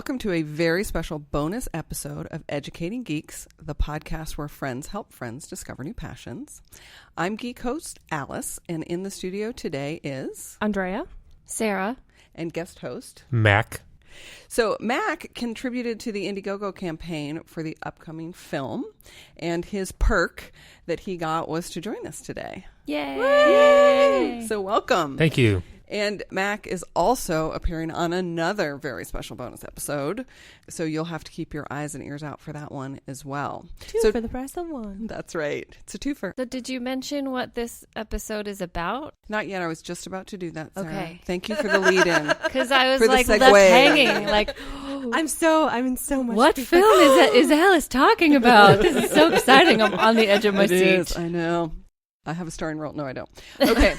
Welcome to a very special bonus episode of Educating Geeks, the podcast where friends help friends discover new passions. I'm Geek host Alice, and in the studio today is Andrea, Sara, and guest host Mack. So Mack contributed to the Indiegogo campaign for the upcoming film, and his perk that he got was to join us today. Yay! Yay! So welcome. Thank you. And Mack is also appearing on another very special bonus episode, so you'll have to keep your eyes and ears out for that one as well. Two for the price of one. That's right. It's a twofer. So did you mention what this episode is about? Not yet. I was just about to do that, Sara. Okay. Thank you for the lead-in. Because I was For the like left segue. hanging. Like, I'm in so much. what film is Alice talking about? This is so exciting. I'm on the edge of my It seat. is. I know. I have a starring role. No, I don't. Okay.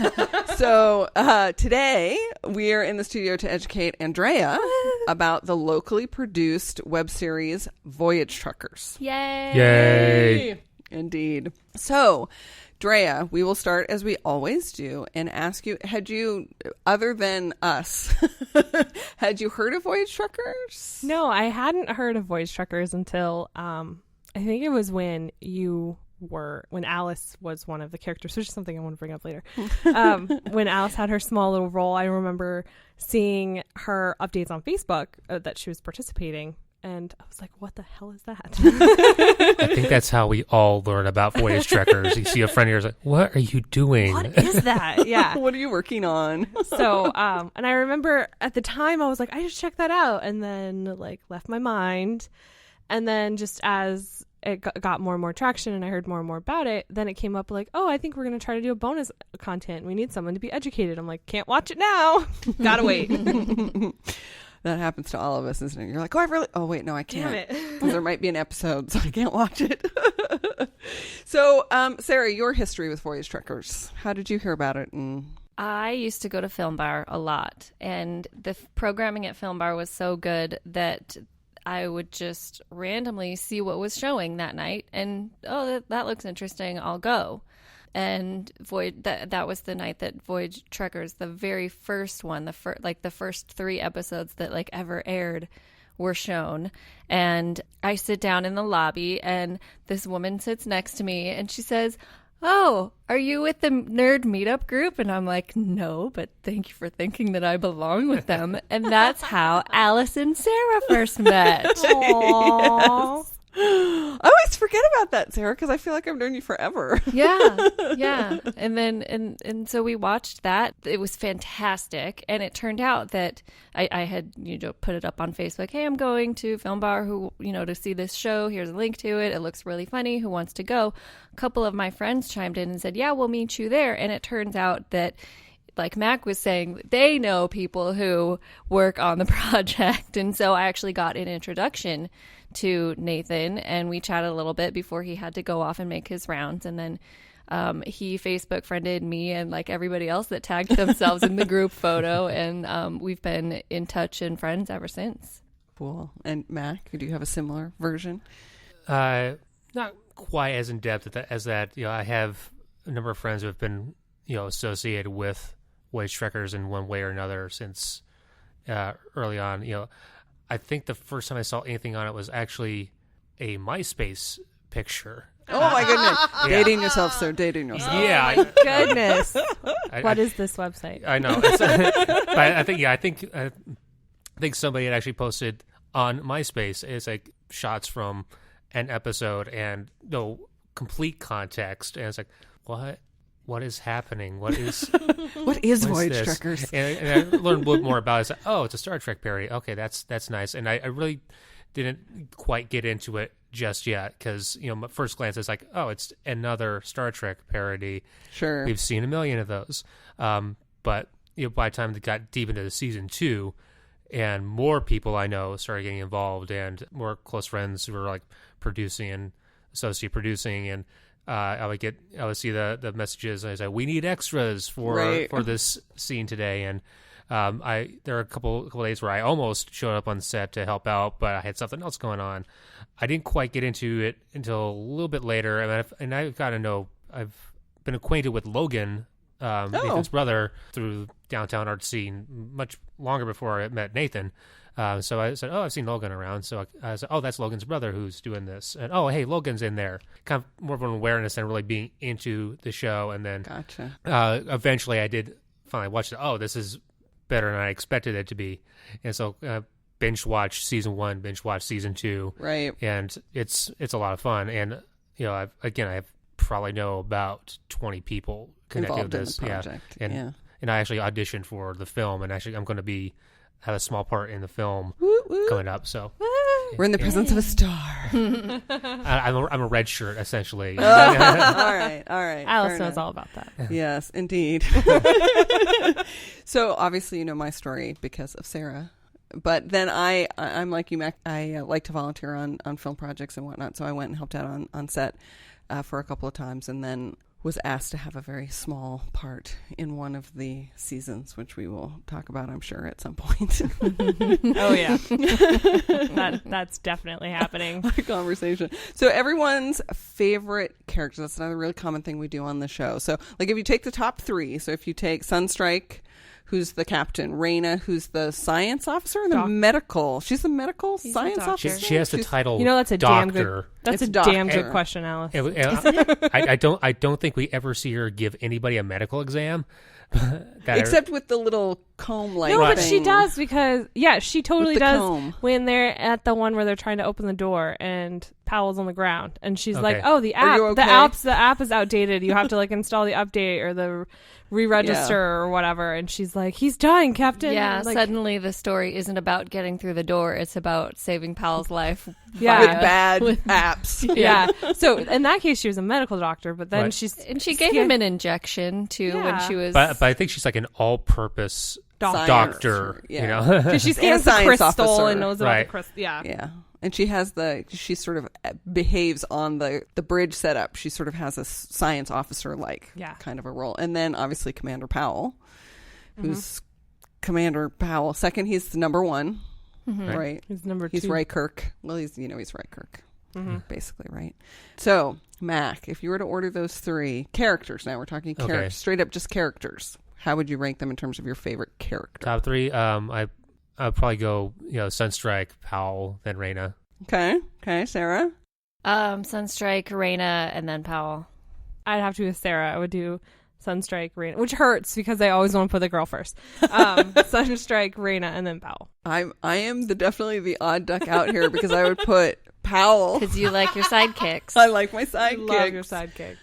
So today we are in the studio to educate Andrea about the locally produced web series Voyage Trekkers. Yay! Yay. Indeed. So, Drea, we will start as we always do and ask you, had you, other than us, had you heard of Voyage Trekkers? No, I hadn't heard of Voyage Trekkers until I think it was when Alice was one of the characters, which is something I want to bring up later. When Alice had her small little role, I remember seeing her updates on Facebook that she was participating, and I was like, what the hell is that? I think that's how we all learn about Voyage Trekkers. You see a friend of yours like, what are you doing? What is that? Yeah. What are you working on? So, and I remember at the time I was like, I should check that out, and then like left my mind. And then just as it got more and more traction and I heard more and more about it, then it came up like, oh, I think we're going to try to do a bonus content. We need someone to be educated. I'm like, can't watch it now. Gotta wait. That happens to all of us, isn't it? You're like, oh, wait, no, I can't. Damn it. Because there might be an episode, so I can't watch it. So, Sara, your history with Voyage Trekkers. How did you hear about it? And I used to go to Film Bar a lot, and the programming at Film Bar was so good that I would just randomly see what was showing that night, and that looks interesting, I'll go. And that was the night that Voyage Trekkers, the very first one, the first 3 episodes that like ever aired, were shown. And I sit down in the lobby, and this woman sits next to me, and she says, "Oh, are you with the nerd meetup group?" And I'm like, "No, but thank you for thinking that I belong with them." And that's how Alice and Sara first met. Aww. I always forget about that, Sara, because I feel like I've known you forever. Yeah. And then, and so we watched that. It was fantastic. And it turned out that I had, put it up on Facebook. Hey, I'm going to Film Bar to see this show. Here's a link to it. It looks really funny. Who wants to go? A couple of my friends chimed in and said, yeah, we'll meet you there. And it turns out that, like Mack was saying, they know people who work on the project. And so I actually got an introduction to Nathan, and we chatted a little bit before he had to go off and make his rounds. And then he Facebook friended me and like everybody else that tagged themselves in the group photo. And we've been in touch and friends ever since. Cool. And Mack, do you have a similar version? Not quite as in depth as that. I have a number of friends who have been, associated with Voyage Trekkers in one way or another since early on. I think the first time I saw anything on it was actually a MySpace picture. Oh my goodness. Dating yourself, sir. Dating yourself. Yeah. Oh my goodness. What is this website? I know. But I think somebody had actually posted on MySpace. It's like shots from an episode and no complete context. And it's like, what is happening? What is Voyage this? Trekkers? And I learned a little more about it. It's like, oh, it's a Star Trek parody. Okay, that's nice. And I really didn't quite get into it just yet because, my first glance is like, oh, it's another Star Trek parody. Sure. We've seen a million of those. But by the time they got deep into the season 2 and more people I know started getting involved and more close friends who were like producing and associate producing, and I would see the messages, and I was like, we need extras for this scene today. And there are a couple days where I almost showed up on set to help out, but I had something else going on. I didn't quite get into it until a little bit later. And I've got to know, I've been acquainted with Logan, Nathan's brother, through downtown art scene much longer before I met Nathan. So I said, "Oh, I've seen Logan around." So I said, "Oh, that's Logan's brother who's doing this." And oh, hey, Logan's in there. Kind of more of an awareness than really being into the show. And then Gotcha. Eventually, I did finally watch it. Oh, this is better than I expected it to be. And so binge watch season 1, binge watch season 2, Right. and it's a lot of fun. And I probably know about 20 people connected Involved with in this. the project. Yeah, and I actually auditioned for the film, and actually I'm going to have a small part in the film Woo, woo. coming up. So We're in the presence of a star. I'm a red shirt essentially. All right. Alice Fair knows enough. all about that. Yes, indeed. So obviously you know my story because of Sarah. But then I'm like you, Mack. I like to volunteer on film projects and whatnot. So I went and helped out on set for a couple of times, and then was asked to have a very small part in one of the seasons, which we will talk about, I'm sure, at some point. Oh yeah, that's definitely happening. Our conversation. So everyone's favorite characters. That's another really common thing we do on the show. So like if you take the top 3, so if you take Sunstrike, who's the captain, Raina, who's the science officer, and the medical. She's the medical She's science the doctor. officer. She has the title. That's a doctor. damn good. That's It's a doctor. damn good question, Alice. I don't think we ever see her give anybody a medical exam. Except with the little comb like No, but thing. she does because she totally With the does comb. when they're at the one where they're trying to open the door and Powell's on the ground and she's Okay. like, "Oh, the Are app, you okay? the app is outdated. You have to like install the update or the re-register or whatever." And she's like, "He's dying, Captain." Yeah, Like, suddenly the story isn't about getting through the door. It's about saving Powell's life. Yeah. with via- bad apps. yeah. So in that case, she was a medical doctor, but then Right. And she gave him an injection, too, when Yeah. she was... But I think she's like an all-purpose Science. doctor. Yeah. You know, because she And a scans the science crystal officer. and knows about Right. the crystal. Yeah. Yeah. And she sort of behaves on the bridge setup. She sort of has a science officer kind of a role. And then obviously Commander Powell, who's Commander Powell. Second, he's the number 1, right? He's number 2. He's Ray Kirk. Well, he's Ray Kirk, basically, right? So, Mack, if you were to order those 3 characters, now we're talking Okay. straight up just characters, how would you rank them in terms of your favorite character? top 3. I'd probably go Sunstrike, Powell, then Raina. Okay, Sarah? Sunstrike, Raina, and then Powell. I'd have to be with Sarah. I would do Sunstrike, Raina, which hurts because I always want to put the girl first. Sunstrike, Raina, and then Powell. I am definitely the odd duck out here because I would put Powell. Because you like your sidekicks. I like my I love your sidekick.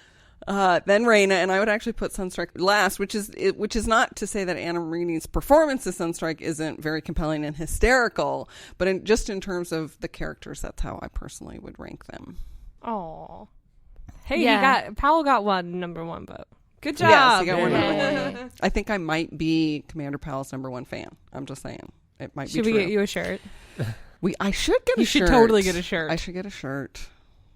sidekick. Then Raina, and I would actually put Sunstrike last, which is not to say that Anna Marini's performance as Sunstrike isn't very compelling and hysterical, but just in terms of the characters, that's how I personally would rank them. Oh, hey, Yeah. Powell got number 1 vote. Good job. Yes, you got one Yeah. number 1. I think I might be Commander Powell's number 1 fan. I'm just saying. It might Should be we true. get you a shirt? I should get a You shirt. should totally get a shirt. I should get a shirt.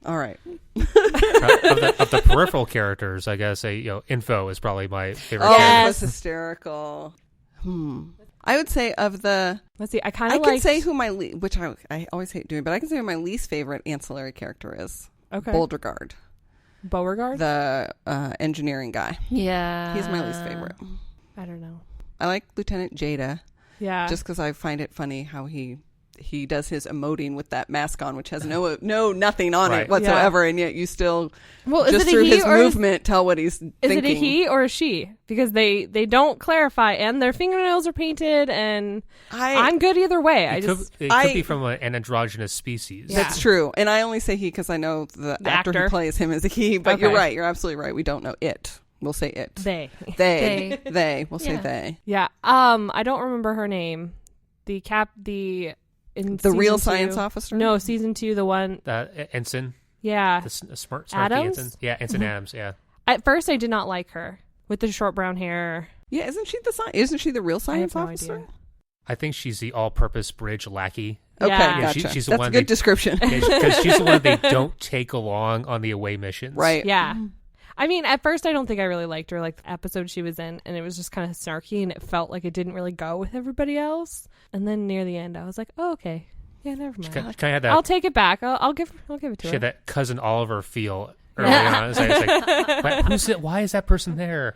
All right. of the peripheral characters, I guess Info is probably my favorite. Oh, character. it was hysterical. I would say of the... Let's see. I kind I of can like. say who my... which I always hate doing, but I can say who my least favorite ancillary character is. Okay. Beauregard. Beauregard. The engineering guy. Yeah. He's my least favorite. I don't know. I like Lieutenant Jada, Yeah. just because I find it funny how he does his emoting with that mask on, which has nothing on Right. it whatsoever, and yet you still well, just through his movement tell what he's thinking. Is it a he or a she? Because they don't clarify, and their fingernails are painted, and I'm good either way. It could be from an androgynous species. Yeah. That's true, and I only say he because I know the actor who plays him is a he. But you're Okay. right; you're absolutely right. We don't know it. We'll say it. They. They. We'll say Yeah. they. Yeah. I don't remember her name. The real science officer. No, season 2, the one. Ensign. Yeah. The smart Adams? Ensign. Yeah, Ensign Adams. Yeah. At first, I did not like her with the short brown hair. Yeah, isn't she the real science I have no officer? idea. I think she's the all-purpose bridge lackey. Okay, Yeah. gotcha. She's the That's one a good they- description. Because she's the one they don't take along on the away missions. Right. Yeah. I mean, at first, I don't think I really liked her, like the episode she was in, and it was just kind of snarky, and it felt like it didn't really go with everybody else. And then near the end, I was like, oh, okay. Yeah, never mind. Kind of had that. I'll take it back. I'll give it to She her. had that cousin Oliver feel early on. It's like, why is that person there?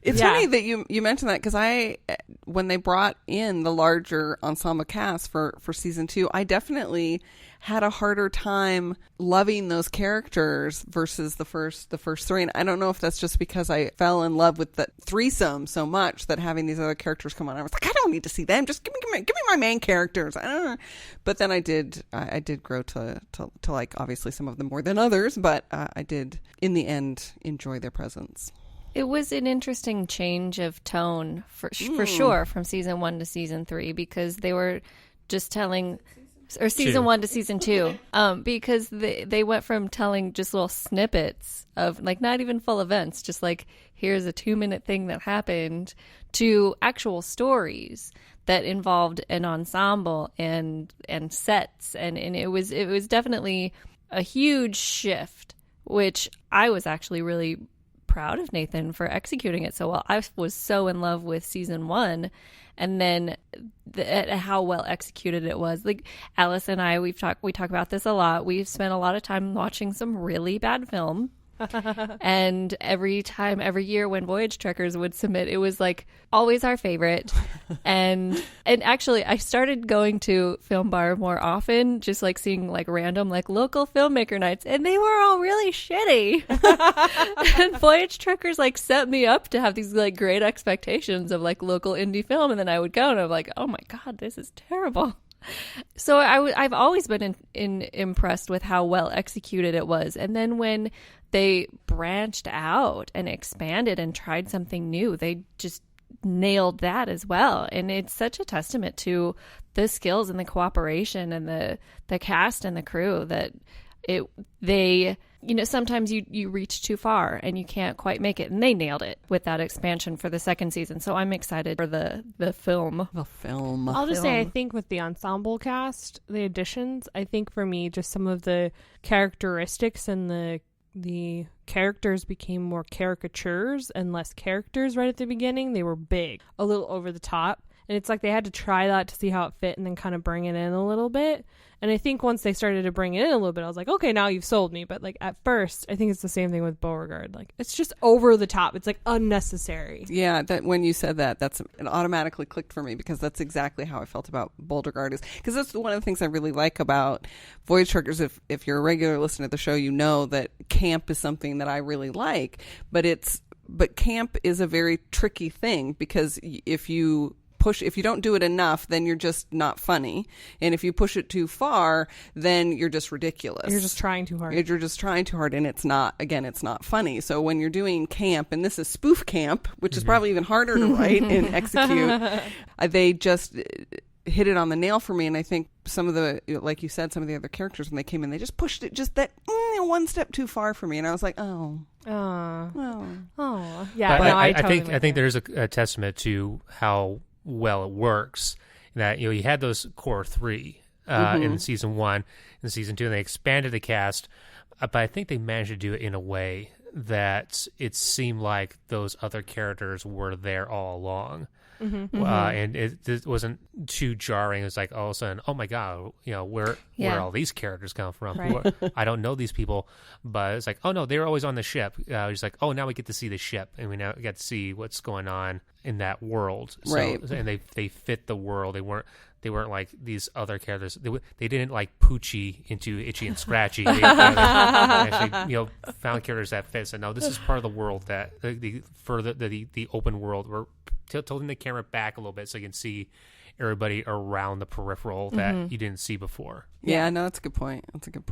It's Yeah. funny that you mentioned that, because when they brought in the larger ensemble cast for season 2, I definitely had a harder time loving those characters versus the first 3. And I don't know if that's just because I fell in love with the threesome so much that having these other characters come on, I was like, I don't need to see them. Just give me my main characters. I don't know. But then I did grow to like obviously some of them more than others, but I did in the end enjoy their presence. It was an interesting change of tone for sure from season 1 to season 3, because they were just telling, or season 1 to season 2, because they went from telling just little snippets of like not even full events, just like here's a 2-minute thing that happened, to actual stories that involved an ensemble and sets, and it was definitely a huge shift, which I was actually really proud of Nathan for executing it so well. I was so in love with season 1, and then how well executed it was. Like Alice and I, we talk about this a lot. We've spent a lot of time watching some really bad film. And every year when Voyage Trekkers would submit, it was like always our favorite. and actually I started going to Film Bar more often, just like seeing like random like local filmmaker nights, and they were all really shitty. And Voyage Trekkers like set me up to have these like great expectations of like local indie film, and then I would go and I'm like, oh my god, this is terrible. So I've always been impressed with how well executed it was. And then when they branched out and expanded and tried something new, they just nailed that as well. And it's such a testament to the skills and the cooperation and the cast and the crew that they sometimes you reach too far and you can't quite make it, and they nailed it with that expansion for the second season. So I'm excited for the film. I'll just say, I think with the ensemble cast, the additions, I think for me, just some of the characteristics and the characters became more caricatures and less characters right at the beginning. They were big, a little over the top. And it's like they had to try that to see how it fit and then kind of bring it in a little bit. And I think once they started to bring it in a little bit, I was like, okay, now you've sold me. But like at first, I think it's the same thing with Beauregard. Like it's just over the top. It's like unnecessary. Yeah, that when you said that, it automatically clicked for me, because that's exactly how I felt about Beauregard. Because that's one of the things I really like about Voyage Trekkers. If you're a regular listener to the show, you know that camp is something that I really like. But camp is a very tricky thing, because if you don't do it enough, then you're just not funny. And if you push it too far, then you're just ridiculous. You're just trying too hard. You're just trying too hard, and it's not funny. So when you're doing camp, and this is spoof camp, which is probably even harder to write and execute, they just hit it on the nail for me. And I think some of the, like you said, some of the other characters, when they came in, they just pushed it just that one step too far for me. And I was like, oh. Yeah. But no, I think there's a testament to how well it works, that you had those core 3 in season 1 and season 2, and they expanded the cast, but I think they managed to do it in a way that it seemed like those other characters were there all along. And it wasn't too jarring. It was like all of a sudden, oh my god, where all these characters come from? Right. I don't know these people, but it's like, oh no, they were always on the ship. It's like, oh, now we get to see the ship, and we now get to see what's going on in that world. Right. And they fit the world. They weren't like these other characters. They didn't like Poochie into Itchy and Scratchy. They actually found characters that fit. So no, this is part of the world that the open world. We're tilting the camera back a little bit so you can see everybody around the peripheral that you didn't see before. Yeah, no, that's a good point.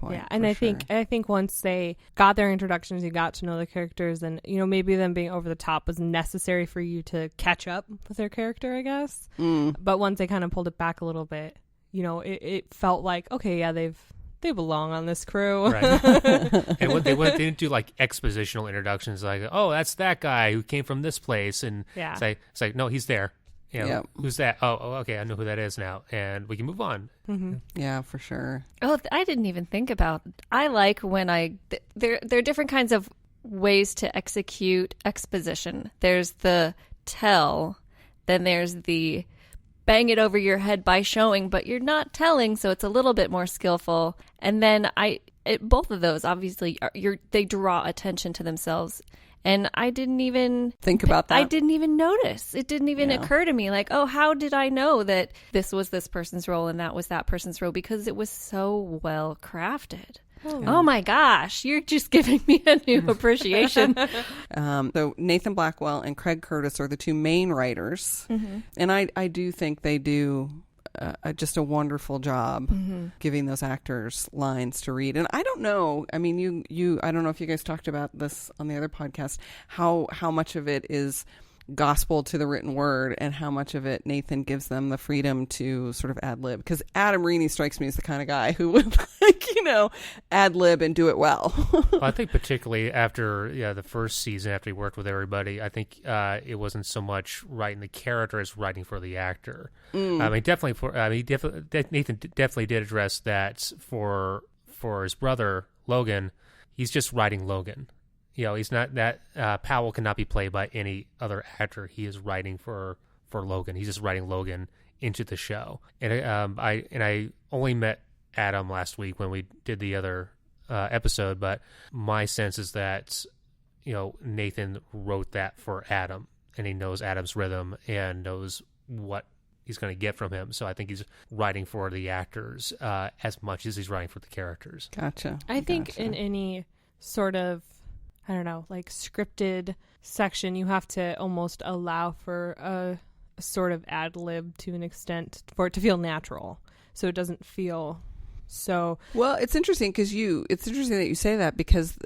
Yeah, and I think once they got their introductions, you got to know the characters, and maybe them being over the top was necessary for you to catch up with their character, I guess. But once they kind of pulled it back a little bit, it felt like, okay, yeah, they belong on this crew. Right. And they didn't do like expositional introductions like, oh, that's that guy who came from this place, and it's like no, he's there. Who's that? Oh, okay, I know who that is now, and we can move on. Yeah, for sure. Oh, I didn't even think about. I like when there are different kinds of ways to execute exposition. There's the tell, then there's the bang it over your head by showing, but you're not telling, so it's a little bit more skillful. And then both of those obviously they draw attention to themselves, And I didn't even think about that. I didn't even notice. It didn't even Yeah. occur to me like, oh, how did I know that this was this person's role and that was that person's role? Because it was so well crafted. Oh my gosh, you're just giving me a new appreciation. So Nathan Blackwell and Craig Curtis are the two main writers. And I do think they do just a wonderful job giving those actors lines to read. And I don't know, I mean, I don't know if you guys talked about this on the other podcast, how much of it is gospel to the written word and how much of it Nathan gives them the freedom to sort of ad lib, because Adam Reaney strikes me as the kind of guy who would ad lib and do it well. Well, I think particularly after the first season, after he worked with everybody, I think it wasn't so much writing the character as writing for the actor. Nathan definitely did address that for his brother Logan. He's just writing Logan. He's not that Powell cannot be played by any other actor. He is writing for Logan. He's just writing Logan into the show. And I only met Adam last week when we did the other episode, but my sense is that Nathan wrote that for Adam, and he knows Adam's rhythm and knows what he's going to get from him. So I think he's writing for the actors as much as he's writing for the characters. Gotcha. I think in any sort of, I don't know, like scripted section, you have to almost allow for a sort of ad lib to an extent for it to feel natural, so it doesn't feel so. Well, it's interesting because it's interesting that you say that, because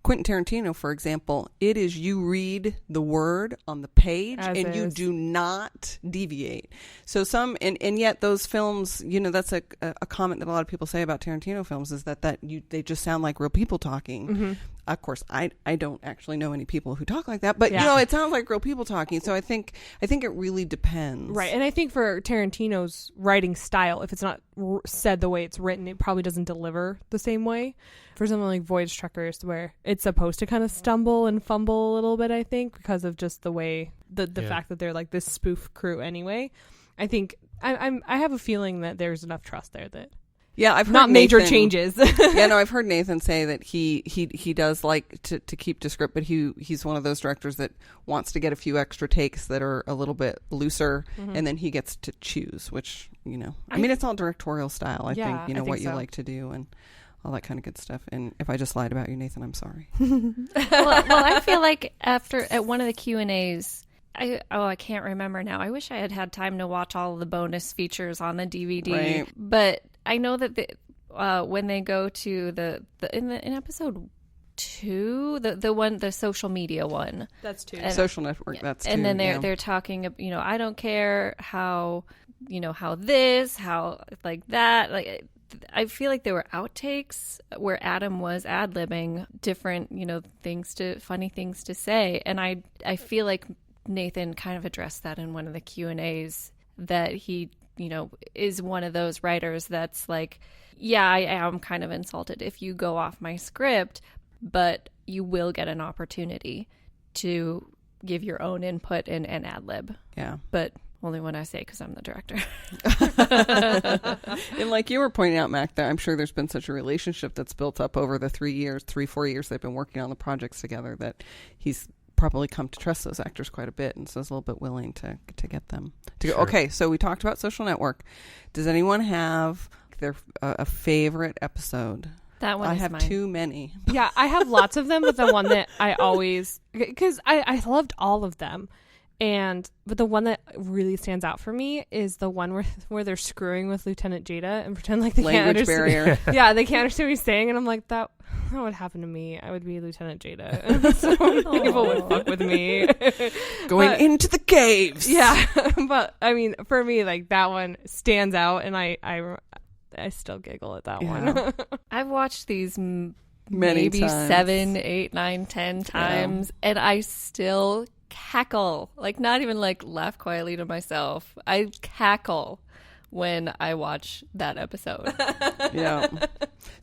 Quentin Tarantino, for example, it is you read the word on the page As and you is. do not deviate. So and yet those films, that's a comment that a lot of people say about Tarantino films, is that they just sound like real people talking. Of course, I don't actually know any people who talk like that, but it sounds like real people talking. So I think it really depends. Right. And I think for Tarantino's writing style, if it's not said the way it's written, it probably doesn't deliver the same way. For something like Voyage Trekkers, where it's supposed to kind of stumble and fumble a little bit, I think, because of just the way, the fact that they're like this spoof crew anyway. I think I have a feeling that there's enough trust there that. Yeah, I've heard not major Nathan, changes. I've heard Nathan say that he does like to keep to script, but he's one of those directors that wants to get a few extra takes that are a little bit looser, and then he gets to choose, which, I mean, it's all directorial style. I think, what you like to do and all that kind of good stuff. And if I just lied about you, Nathan, I'm sorry. well, I feel like at one of the Q&As, I can't remember now. I wish I had time to watch all of the bonus features on the DVD. Right. But I know that when they go to in episode 2, the social media one. That's 2. Social network. That's 2. And then they're talking. I don't care how this, how like that, like. I feel like there were outtakes where Adam was ad-libbing different, funny things to say. And I feel like Nathan kind of addressed that in one of the Q&As, that he, is one of those writers that's like, yeah, I am kind of insulted if you go off my script, but you will get an opportunity to give your own input and ad-lib. Yeah. But only when I say, because I'm the director. And like you were pointing out, Mack, I'm sure there's been such a relationship that's built up over the 4 years they've been working on the projects together, that he's probably come to trust those actors quite a bit, and so is a little bit willing to get them to go. Okay, so we talked about Social Network. Does anyone have a favorite episode? That one I is have mine. too many. Yeah, I have lots of them, but the one that I always, because I loved all of them. But the one that really stands out for me is the one where they're screwing with Lieutenant Jada and pretend like they can't Language understand. barrier. Yeah, they can't understand what he's saying, and I'm like, that would happen to me. I would be Lieutenant Jada. So many people would fuck with me. Going into the caves. Yeah, but I mean, for me, like that one stands out, and I still giggle at that one. I've watched these Many maybe times. 7, 8, 9, 10 times, and I still cackle, like not even like laugh quietly to myself. I cackle when I watch that episode. Yeah.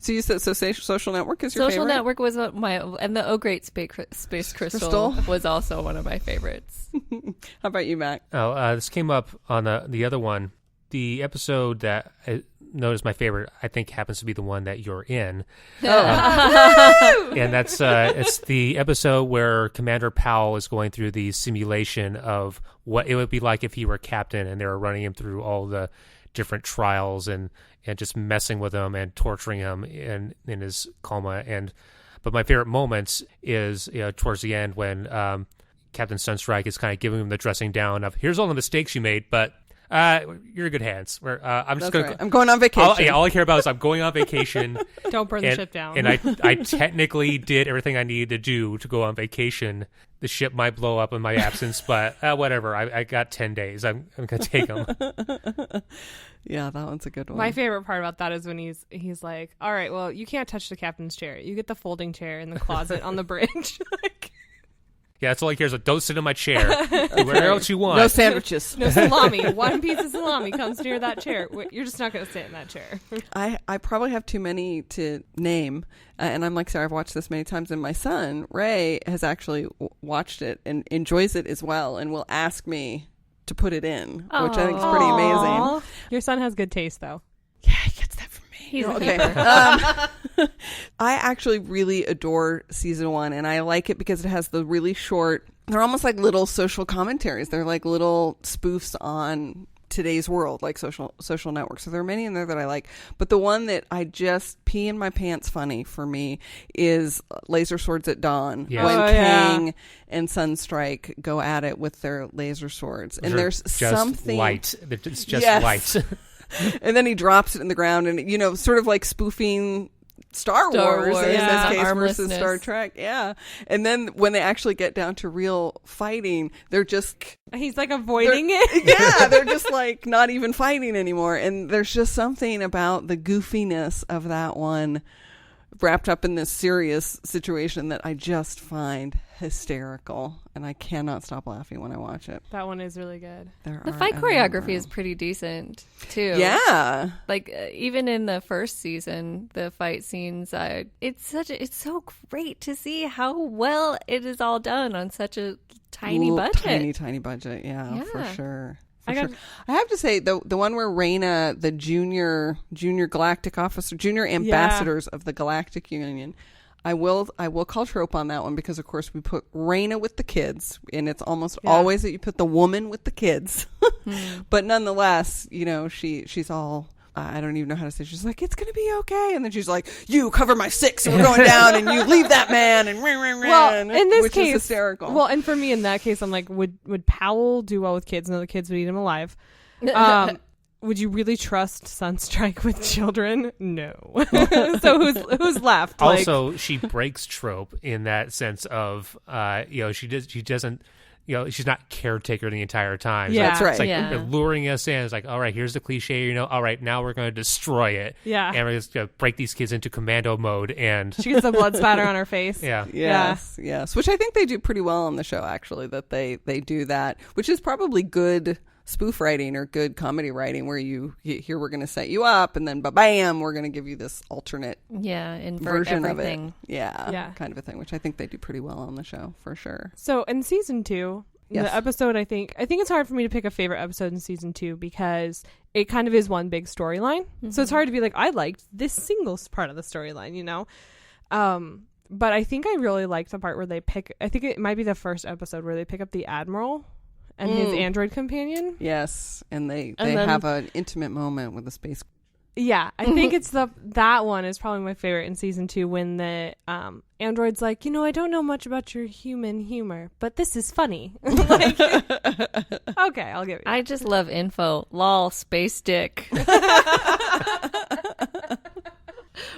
So you said Social Network is your Social favorite? Network was and the Oh Great Space Crystal was also one of my favorites. How about you, Mack? Oh, this came up on the other one. The episode that notice my favorite, I think, happens to be the one that you're in. Oh. And that's it's the episode where Commander Powell is going through the simulation of what it would be like if he were captain, and they were running him through all the different trials and just messing with him and torturing him in his coma. But my favorite moments is towards the end when Captain Sunstrike is kind of giving him the dressing down of, here's all the mistakes you made, but you're in good hands. I'm just I'm going on vacation. All I care about is I'm going on vacation. Don't burn the ship down. And I technically did everything I needed to do to go on vacation. The ship might blow up in my absence, but whatever. I got 10 days. I'm going to take them. Yeah, that one's a good one. My favorite part about that is when he's like, all right, well, you can't touch the captain's chair. You get the folding chair in the closet on the bridge. Like, yeah, that's all I care is, like, don't sit in my chair. Do whatever else you want. No sandwiches. no salami. One piece of salami comes near that chair. You're just not going to sit in that chair. I probably have too many to name, and I'm like, sorry, I've watched this many times, and my son Ray has actually watched it and enjoys it as well, and will ask me to put it in, which I think is pretty amazing. Your son has good taste, though. Yeah, he gets that from me. He's Okay. I actually really adore season 1, and I like it because it has the really short, they're almost like little social commentaries. They're like little spoofs on today's world, like social networks. So there are many in there that I like. But the one that I just pee in my pants funny for me is Laser Swords at Dawn. Yes. When Oh, Kang and Sunstrike go at it with their laser swords. And there's just something light. It's just Yes. light. And then he drops it in the ground, and sort of like spoofing Star Wars in yeah. this case versus Armlessness. Star Trek. Yeah. And then when they actually get down to real fighting, they're just He's like avoiding it. yeah, they're just like not even fighting anymore. And there's just something about the goofiness of that one wrapped up in this serious situation that I just find hysterical, and I cannot stop laughing when I watch it. That one is really good. The fight choreography is pretty decent too. Yeah. Like even in the first season, the fight scenes, it's so great to see how well it is all done on such a tiny budget. Tiny budget. Yeah, for Yeah. sure. I have to say the one where Reyna, the junior galactic officer, junior ambassadors of the Galactic Union, I will call trope on that one, because of course we put Reyna with the kids, and it's almost always that you put the woman with the kids. But nonetheless, she's all, I don't even know how to say, she's like, it's gonna be okay, and then she's like, you cover my 6 and we're going down, and you leave that man, and Well, in this which case, is hysterical. Well, and for me in that case, I'm like, would Powell do well with kids? No, the kids would eat him alive. Would you really trust Sunstrike with children? No. So who's left? Also, she breaks trope in that sense of, she doesn't, she's not caretaker the entire time. Yeah. That's right. It's like Yeah. luring us in. It's like, all right, here's the cliche, all right, now we're going to destroy it. Yeah. And we're just going to break these kids into commando mode. And She gets a blood spatter on her face. yeah. Yes, which I think they do pretty well on the show, actually, that they do that, which is probably good spoof writing or good comedy writing, where here we're going to set you up, and then bam, we're going to give you this alternate Invert version everything. of it. Yeah, Yeah. kind of a thing, which I think they do pretty well on the show, for sure. So in season 2, Yes. the episode, I think it's hard for me to pick a favorite episode in season 2, because it kind of is one big storyline. So it's hard to be like, I liked this single part of the storyline, But I think I really liked the part where they I think it might be the first episode where they pick up the Admiral and his android companion. Yes, and they then- have an intimate moment with the space. Yeah, I think it's that one is probably my favorite in season 2, when the android's like, I don't know much about your human humor, but this is funny. Like, okay, I'll give it. I just love info. Lol, space dick.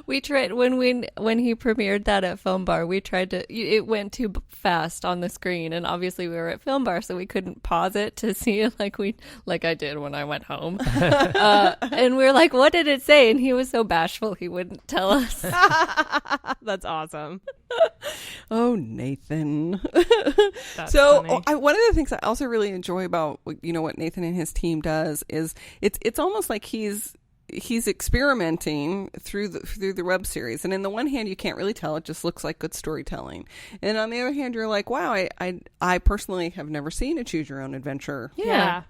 We tried when he premiered that at Film Bar. We tried to. It went too fast on the screen, and obviously we were at Film Bar, so we couldn't pause it to see it like I did when I went home. And we were like, "What did it say?" And he was so bashful he wouldn't tell us. That's awesome. Oh, Nathan. That's So funny. one of the things I also really enjoy about what Nathan and his team does is it's almost like he's he's experimenting through the web series, and in the one hand you can't really tell, it just looks like good storytelling, and on the other hand you're like, wow, I personally have never seen a choose your own adventure, Yeah.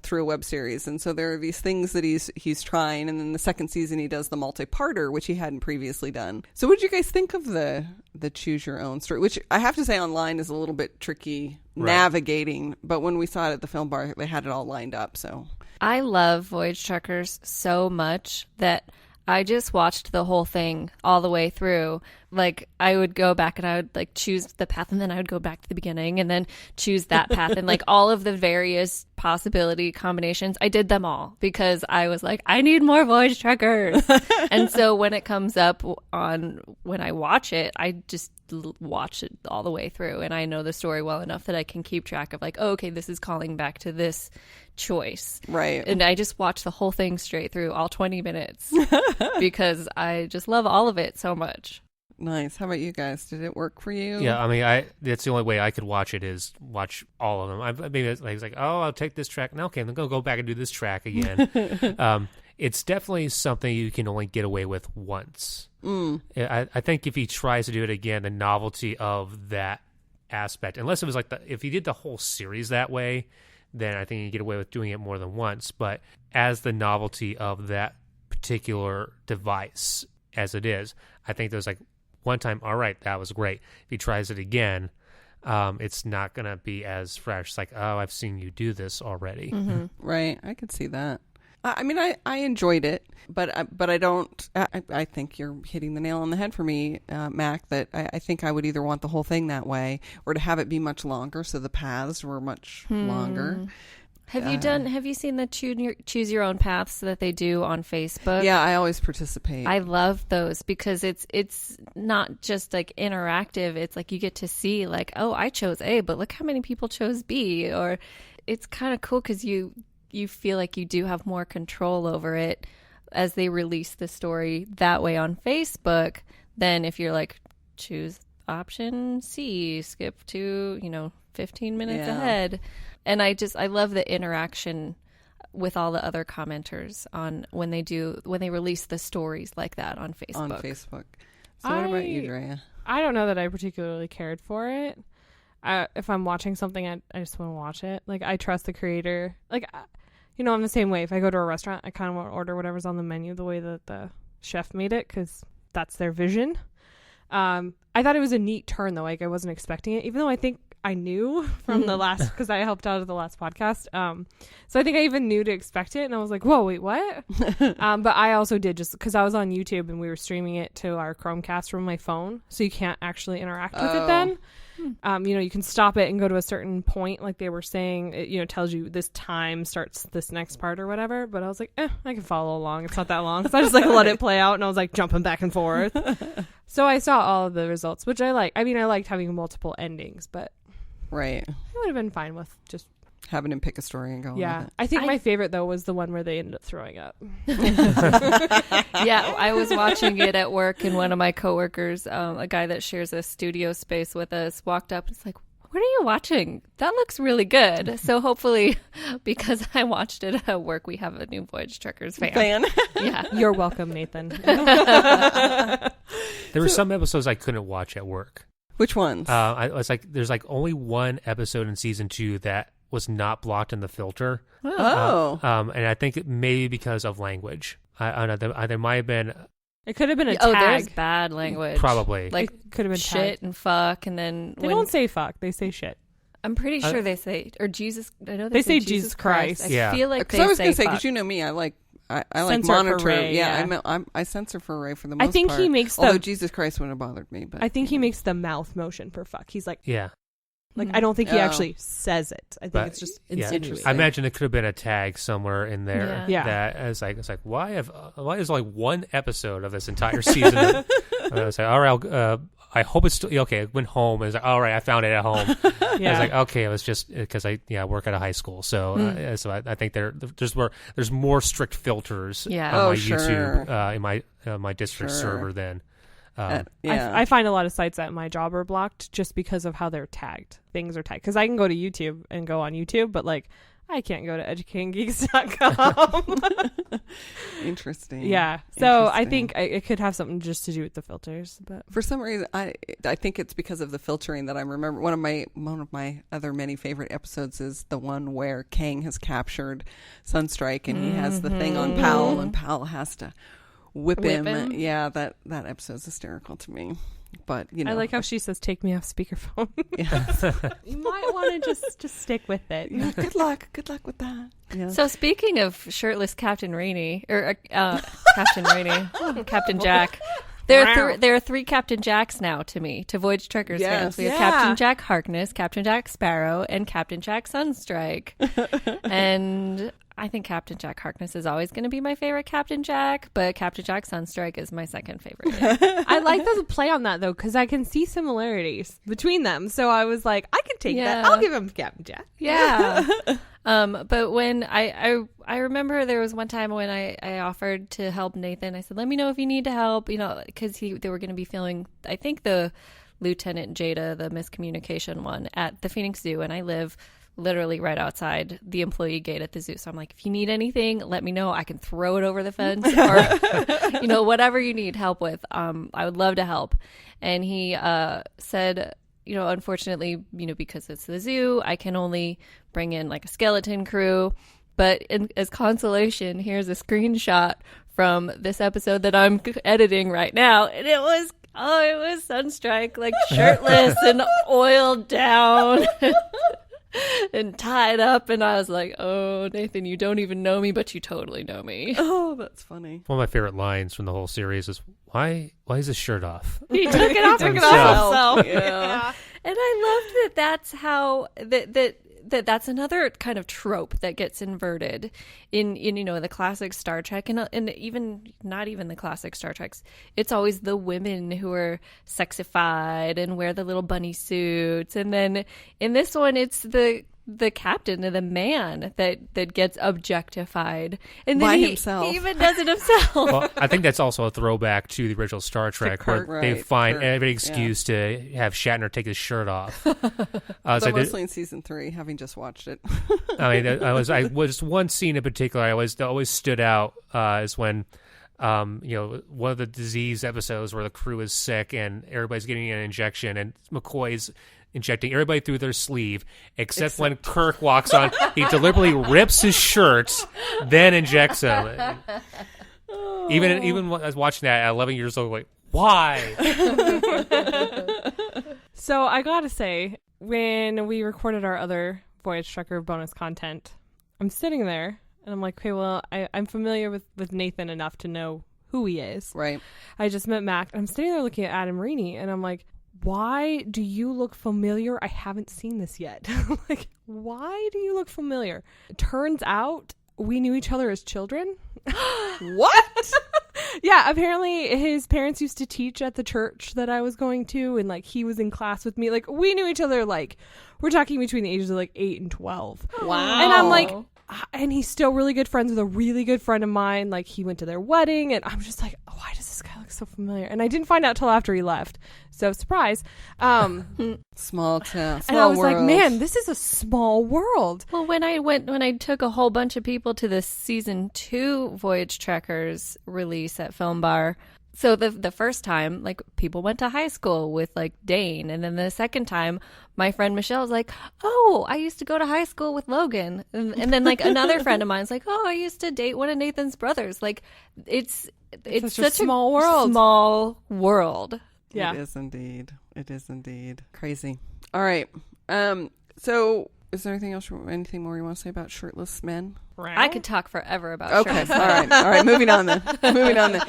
through a web series. And so there are these things that he's trying, and then the second season he does the multi-parter, which he hadn't previously done. So what did you guys think of the choose your own story, which I have to say online is a little bit tricky navigating, but when we saw it at the film bar they had it all lined up. So I love Voyage Trekkers so much that I just watched the whole thing all the way through. Like, I would go back and I would like choose the path, and then I would go back to the beginning and then choose that path, and like all of the various possibility combinations. I did them all because I was like, I need more Voyage Trekkers. And so when it comes up when I watch it, I just watch it all the way through, and I know the story well enough that I can keep track of like, oh, okay, this is calling back to this choice, right? And I just watch the whole thing straight through, all 20 minutes, because I just love all of it so much. Nice. How about you guys? Did it work for you? Yeah, I mean, that's the only way I could watch it is watch all of them. I mean, it's like, oh, I'll take this track. Now, okay, I'm going to go back and do this track again. It's definitely something you can only get away with once. I think if he tries to do it again, the novelty of that aspect, unless it was like if he did the whole series that way, then I think you get away with doing it more than once. But as the novelty of that particular device as it is, I think there's like one time, all right, that was great. If he tries it again, it's not going to be as fresh. It's like, oh, I've seen you do this already. Mm-hmm. Right. I could see that. I mean, I enjoyed it, but I don't. I think you're hitting the nail on the head for me, Mac. That I think I would either want the whole thing that way, or to have it be much longer, so the paths were much longer. Have you seen the choose your own paths that they do on Facebook? Yeah, I always participate. I love those because it's not just like interactive. It's like you get to see like, oh, I chose A, but look how many people chose B. Or it's kind of cool because you feel like you do have more control over it as they release the story that way on Facebook than if you're like, choose option C, skip to 15 minutes ahead. And I love the interaction with all the other commenters on when they release the stories like that on Facebook. So what about you, Drea? I don't know that I particularly cared for it. If I'm watching something, I just want to watch it. Like, I trust the creator. Like, I'm the same way. If I go to a restaurant, I kind of want to order whatever's on the menu the way that the chef made it, because that's their vision. I thought it was a neat turn, though. Like, I wasn't expecting it, even though I think I knew from the last, because I helped out at the last podcast. So I think I even knew to expect it, and I was like, whoa, wait, what? But I also did, just because I was on YouTube and we were streaming it to our Chromecast from my phone, so you can't actually interact with it then. You can stop it and go to a certain point, like they were saying, it tells you this time starts this next part or whatever. But I was like, I can follow along. It's not that long. So I just let it play out, and I was like jumping back and forth. So I saw all of the results, which I like. I mean, I liked having multiple endings, but right, I would have been fine with just having him pick a story and go with it. I think my favorite, though, was the one where they ended up throwing up. Yeah, I was watching it at work, and one of my coworkers, a guy that shares a studio space with us, walked up and was like, what are you watching? That looks really good. So hopefully, because I watched it at work, we have a new Voyage Trekkers fan. Yeah. You're welcome, Nathan. There were some episodes I couldn't watch at work. Which ones? There's only one episode in season 2 that was not blocked in the filter. Oh. And I think it may be because of language. I know there might have been. It could have been a tag. Oh, there's bad language. Probably. Like, it could have been shit tagged. and fuck, and then they don't say fuck. They say shit. I'm pretty sure they say, or Jesus. I know they say Jesus Christ. I feel like they I was say going to say, fuck. because you know me, I like Censor monitor. for Ray, I censor for Ray for the most part. I think he makes although Jesus Christ wouldn't have bothered me, but I think he makes the mouth motion for fuck. He's like, yeah. Like, I don't think he actually says it. I think it's just insinuated. I imagine it could have been a tag somewhere in there. Yeah. That it's like why is only one episode of this entire season? And I was like, all right, I hope it's still okay. I went home and was like, all right, I found it at home. I was like, okay, it was just because I work at a high school, so I think there's more strict filters on my YouTube in my district server than. I find a lot of sites at my job are blocked just because of how they're tagged. Things are tagged because I can go to YouTube and go on YouTube, but like I can't go to educatinggeeks.com. Interesting. Yeah. So I Interesting. think it could have something just to do with the filters. But For some reason, I think it's because of the filtering that I remember. One of my other many favorite episodes is the one where Kang has captured Sunstrike and he has the thing on Powell, and Powell has to whip him. Yeah, that episode's hysterical to me. But I like how she says, "Take me off speakerphone." Yeah. You might want to just stick with it. Yeah, good luck with that. Yeah. So speaking of shirtless Captain Rainey, or Captain Rainey, Captain Jack, there are 3 Captain Jacks now to me, to Voyage Trekkers fans. We have Captain Jack Harkness, Captain Jack Sparrow, and Captain Jack Sunstrike. And I think Captain Jack Harkness is always going to be my favorite Captain Jack, but Captain Jack Sunstrike is my second favorite. I like the play on that though, because I can see similarities between them. So I was like, I can take that. I'll give him Captain Jack. Yeah. But when I remember there was one time when I offered to help Nathan. I said, let me know if you need to help, because they were going to be filming, I think, the Lieutenant Jada, the miscommunication one, at the Phoenix Zoo, and I live literally right outside the employee gate at the zoo. So I'm like, if you need anything, let me know. I can throw it over the fence or, whatever you need help with. I would love to help. And he said, unfortunately, because it's the zoo, I can only bring in like a skeleton crew. But as consolation, here's a screenshot from this episode that I'm editing right now. And it was Sunstrike, like shirtless and oiled down. And tied up, and I was like, oh, Nathan, you don't even know me, but you totally know me. Oh, that's funny. One of my favorite lines from the whole series is, why is his shirt off? He took it off himself. himself. Yeah. And I loved that's how that's another kind of trope that gets inverted in the classic Star Trek, and even not even the classic Star Treks. It's always the women who are sexified and wear the little bunny suits, and then in this one it's the captain and the man that gets objectified, and then by he himself. even does it himself. Well, I think that's also a throwback to the original Star Trek, Kirk, where they right, find Kirk, every excuse to have Shatner take his shirt off. But mostly in season 3, having just watched it. I mean, I was one scene in particular that always stood out is when, one of the disease episodes where the crew is sick and everybody's getting an injection, and McCoy's injecting everybody through their sleeve, except when Kirk walks on. He deliberately rips his shirt, then injects him. Even when I was watching that at 11 years old, like, why? So I gotta say, when we recorded our other Voyage Trekker bonus content, I'm sitting there and I'm like, okay, well, I'm familiar with Nathan enough to know who he is. Right. I just met Mack. I'm sitting there looking at Adam Reaney, and I'm like, why do you look familiar? I haven't seen this yet. Like, why do you look familiar? It turns out we knew each other as children. What? Yeah, apparently his parents used to teach at the church that I was going to, and like he was in class with me. Like, we knew each other, like, we're talking between the ages of like 8 and 12. Wow. And I'm like, and he's still really good friends with a really good friend of mine. Like, he went to their wedding, and I'm just like, why does this guy look so familiar? And I didn't find out till after he left. So, surprise. Small town. And I was world. like, man, this is a small world. Well, when I took a whole bunch of people to the season 2 Voyage Trekkers release at Film Bar. So the first time, like, people went to high school with like Dane, and then the second time, my friend Michelle was like, "Oh, I used to go to high school with Logan," and then like another friend of mine's like, "Oh, I used to date one of Nathan's brothers." Like, it's such a small world. Small world. Yeah. It is indeed. It is indeed. Crazy. All right. So is there anything more you want to say about shirtless men? I could talk forever about Okay. shirts. All right. Moving on then.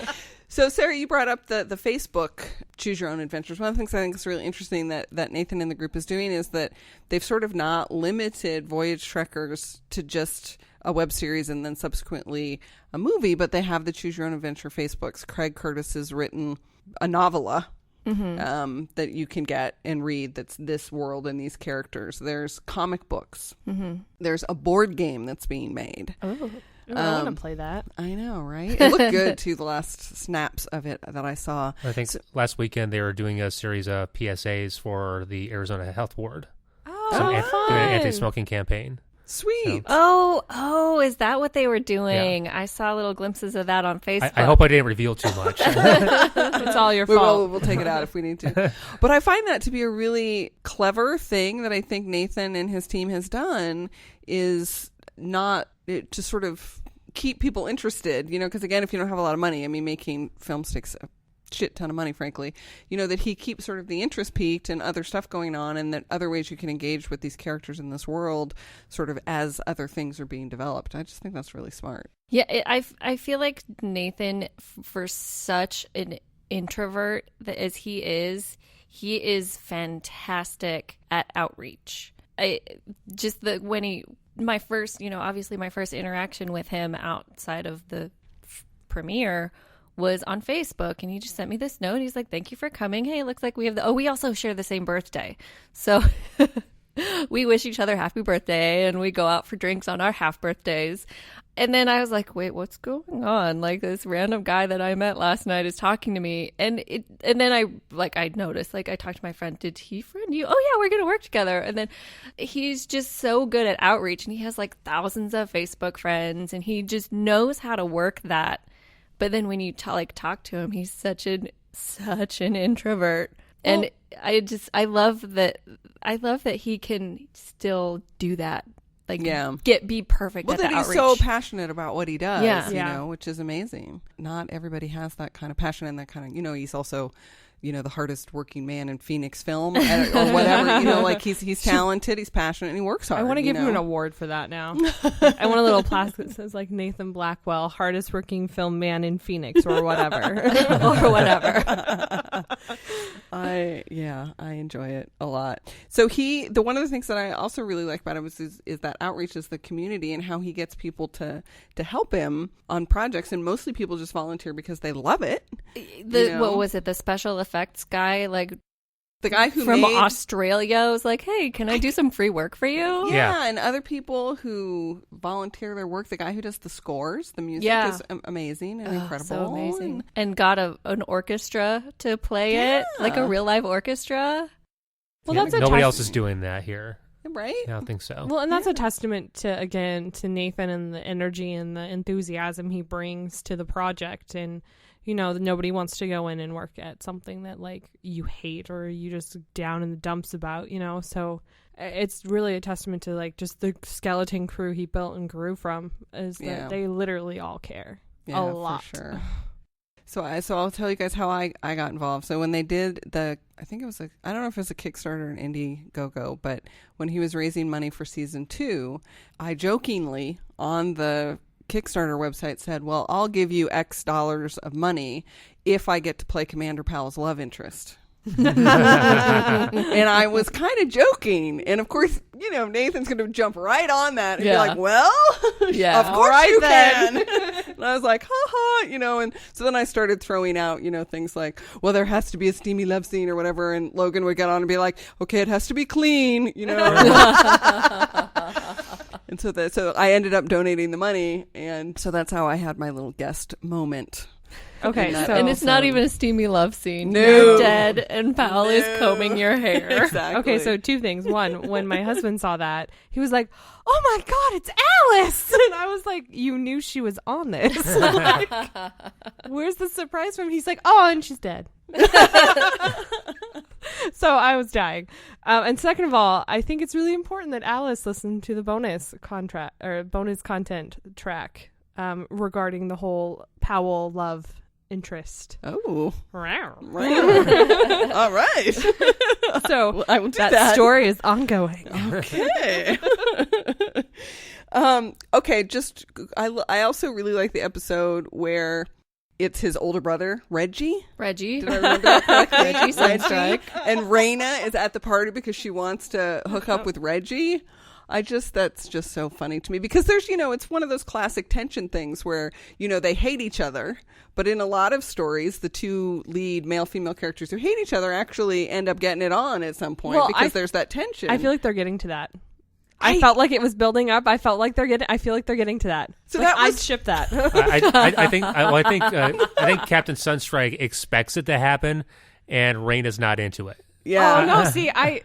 So, Sarah, you brought up the Facebook Choose Your Own Adventures. One of the things I think is really interesting that Nathan in the group is doing is that they've sort of not limited Voyage Trekkers to just a web series and then subsequently a movie, but they have the Choose Your Own Adventure Facebooks. Craig Curtis has written a novella that you can get and read that's this world and these characters. There's comic books. Mm-hmm. There's a board game that's being made. Oh. I want to play that. I know, right? It looked good, too, the last snaps of it that I saw. I think last weekend they were doing a series of PSAs for the Arizona Health Board. Oh, Some fun. anti-smoking campaign. Sweet. Oh, is that what they were doing? Yeah. I saw little glimpses of that on Facebook. I hope I didn't reveal too much. It's all your fault. We'll take it out if we need to. But I find that to be a really clever thing that I think Nathan and his team has done is not to sort of keep people interested, because again, if you don't have a lot of money, I mean, making films takes a shit ton of money, frankly, that he keeps sort of the interest peaked and other stuff going on, and that other ways you can engage with these characters in this world sort of as other things are being developed. I just think that's really smart. Yeah, I feel like Nathan, for such an introvert that as he is fantastic at outreach. My first interaction with him outside of the premiere was on Facebook, and he just sent me this note. He's like, "Thank you for coming. Hey, it looks like we have we also share the same birthday. So we wish each other happy birthday, and we go out for drinks on our half birthdays." And then I was like, wait, what's going on? Like, this random guy that I met last night is talking to me. And then I noticed, I talked to my friend, did he friend you? Oh yeah, we're going to work together. And then he's just so good at outreach, and he has thousands of Facebook friends, and he just knows how to work that. But then when you talk to him, he's such an introvert. Well, and I love that he can still do that. Be perfect at the outreach. He's so passionate about what he does, which is amazing. Not everybody has that kind of passion and that kind of, he's also, the hardest working man in Phoenix film or whatever, he's talented, he's passionate, and he works hard. I want to give him an award for that now. I want a little plaque that says Nathan Blackwell, hardest working film man in Phoenix or whatever. Or whatever. I enjoy it a lot. So one of the things that I also really like about him is that outreach is the community and how he gets people to help him on projects, and mostly people just volunteer because they love it. What was it? The special effects guy, the guy who from Australia was like, "Hey, can I do some free work for you?" Yeah, and other people who volunteer their work. The guy who does the scores, the music is amazing and incredible. So amazing. And got an orchestra to play it, like a real live orchestra. Well, nobody else is doing that here. Right? I don't think so. Well, and that's a testament to Nathan and the energy and the enthusiasm he brings to the project. And nobody wants to go in and work at something that you hate or you just down in the dumps about, so it's really a testament to just the skeleton crew he built and grew from is that they literally all care a lot. For sure. So I'll tell you guys how I got involved. So when they did I don't know if it was a Kickstarter or an Indiegogo, but when he was raising money for season 2, I jokingly on the Kickstarter website said, well, I'll give you X dollars of money if I get to play Commander Powell's love interest. And I was kind of joking. And of course, Nathan's going to jump right on that and be like, well, of course you can. And I was like, ha, and so then I started throwing out, things like, well, there has to be a steamy love scene or whatever. And Logan would get on and be like, okay, it has to be clean, And so I ended up donating the money, and so that's how I had my little guest moment. Okay, and it's not even a steamy love scene. No. You're dead, and Powell is combing your hair. Exactly. Okay, so 2 things. One, when my husband saw that, he was like, "Oh my God, it's Alice!" And I was like, "You knew she was on this? Where's the surprise from?" He's like, "Oh, and she's dead." So I was dying. And second of all, I think it's really important that Alice listened to the bonus content track regarding the whole Powell love interest. Oh. Right. All right. So well, I will do that story is ongoing. Okay. Okay, I also really like the episode where it's his older brother, Reggie. Did I remember that correctly? Reggie. And Raina is at the party because she wants to hook up with Reggie. That's just so funny to me because there's, it's one of those classic tension things where, they hate each other. But in a lot of stories, the 2 lead male-female characters who hate each other actually end up getting it on at some point because there's that tension. I feel like they're getting to that. I felt like it was building up. I feel like they're getting to that. So I'd ship that. I think Captain Sunstrike expects it to happen, and Raina's not into it. Yeah. Oh no! See, I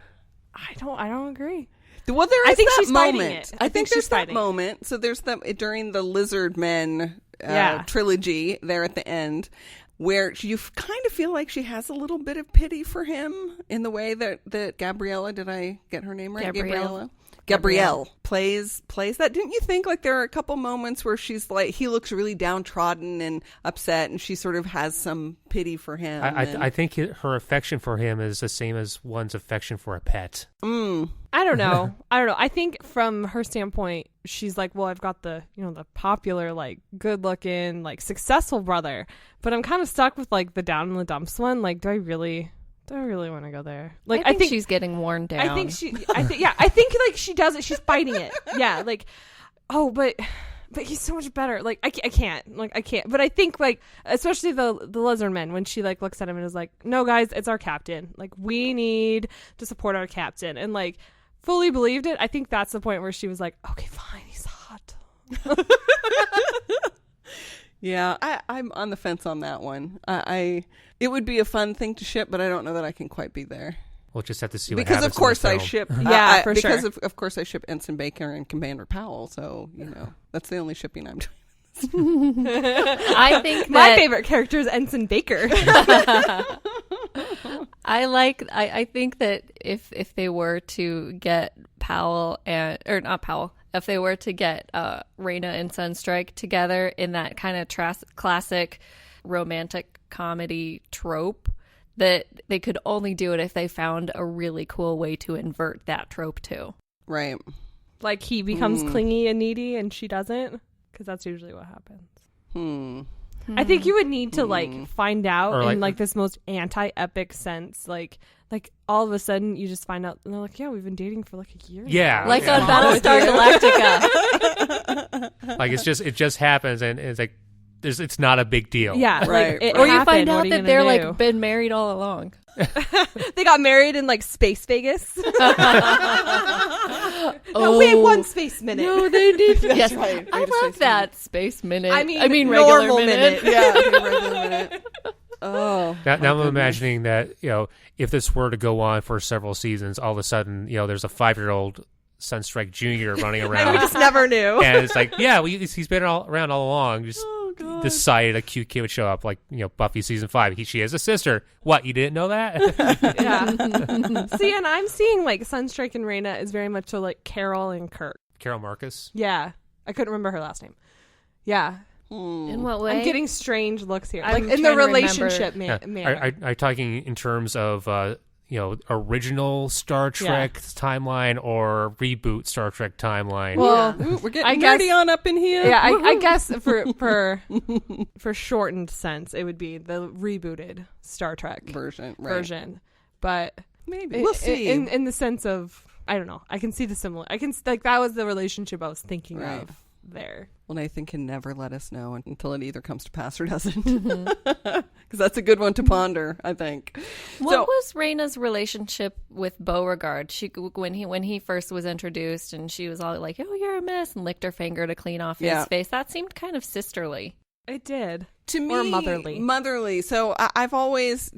don't agree. Well, there I is think that she's fighting moment. it. I think there's she's that fighting it. moment. So there's them during the Lizard Men trilogy there at the end, where you kind of feel like she has a little bit of pity for him in the way that Gabriella, did I get her name right? Gabrielle plays that. Didn't you think like there are a couple moments where she's like, he looks really downtrodden and upset, and she sort of has some pity for him? I think her affection for him is the same as one's affection for a pet. I don't know. I think from her standpoint, she's like, well, I've got the popular, like, good looking, like, successful brother, but I'm kind of stuck with like the down in the dumps one. Like, do I really want to go there? Like, I think she's getting worn down. I think like she does it. She's fighting it. Yeah. Like, oh, but he's so much better. Like, I can't. But I think, like, especially the Lizard Men, when she like looks at him and is like, no, guys, it's our captain. Like, we need to support our captain, and like fully believed it. I think that's the point where she was like, okay, fine, he's hot. Yeah, I'm on the fence on that one. It would be a fun thing to ship, but I don't know that I can quite be there. We'll just have to see what because happens. of course in I this film. ship. Yeah, for because sure. of course I ship Ensign Baker and Commander Powell. So that's the only shipping I'm doing. I think my favorite character is Ensign Baker. I think that if they were to get if they were to get Reyna and Sunstrike together in that kind of classic romantic comedy trope, that they could only do it if they found a really cool way to invert that trope too. Right. Like he becomes clingy and needy and she doesn't, because that's usually what happens. I think you would need to like find out in like this most anti-epic sense, like all of a sudden you just find out and they're like, yeah, we've been dating for like a year. Yeah, like on Battlestar Galactica. Like it just happens and it's like it's not a big deal. Yeah, right. Like, or you find out that they're like been married all along. They got married in like Space Vegas. No, we had one space minute. No, they did. Yes, right. I love that space minute. I mean regular normal minute. Yeah, regular minute. Oh. Now I'm imagining that, if this were to go on for several seasons, all of a sudden, there's a 5-year-old Sunstrike Jr. running around. And we just never knew. And it's like, yeah, he's been around all along. Just decided a cute kid would show up, like, Buffy season 5. She has a sister. What, you didn't know that? Yeah. See, and I'm seeing like Sunstrike and Reyna is very much so like Carol and Kirk. Carol Marcus? Yeah. I couldn't remember her last name. Yeah. In what way? I'm getting strange looks here. I'm Like in the trying to relationship remember. manner. Are you talking in terms of, original Star Trek timeline or reboot Star Trek timeline? Well, Ooh, we're getting nerdy on up in here. Yeah, I guess for shortened sense, it would be the rebooted Star Trek version. But Maybe we'll see. In the sense of, I don't know. I can see the similar. I can like that was the relationship I was thinking of there. Well, Nathan can never let us know until it either comes to pass or doesn't. Because that's a good one to ponder, I think. What was Reyna's relationship with Beauregard? When he first was introduced, and she was all like, "Oh, you're a mess," and licked her finger to clean off his face. That seemed kind of sisterly. It did. To me, or motherly. So I've always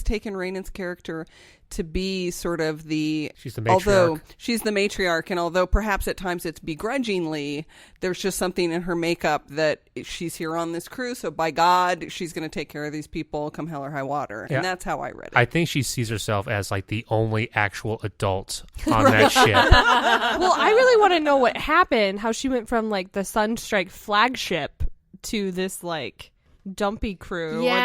taken Reyna's character to be sort of she's the matriarch. Although she's the matriarch, and although perhaps at times it's begrudgingly, there's just something in her makeup that she's here on this crew, so by God, she's going to take care of these people come hell or high water. Yeah. And that's how I read it. I think she sees herself as like the only actual adult on that ship. Well, I really want to know what happened, how she went from like the Sunstrike flagship to this like dumpy crew or the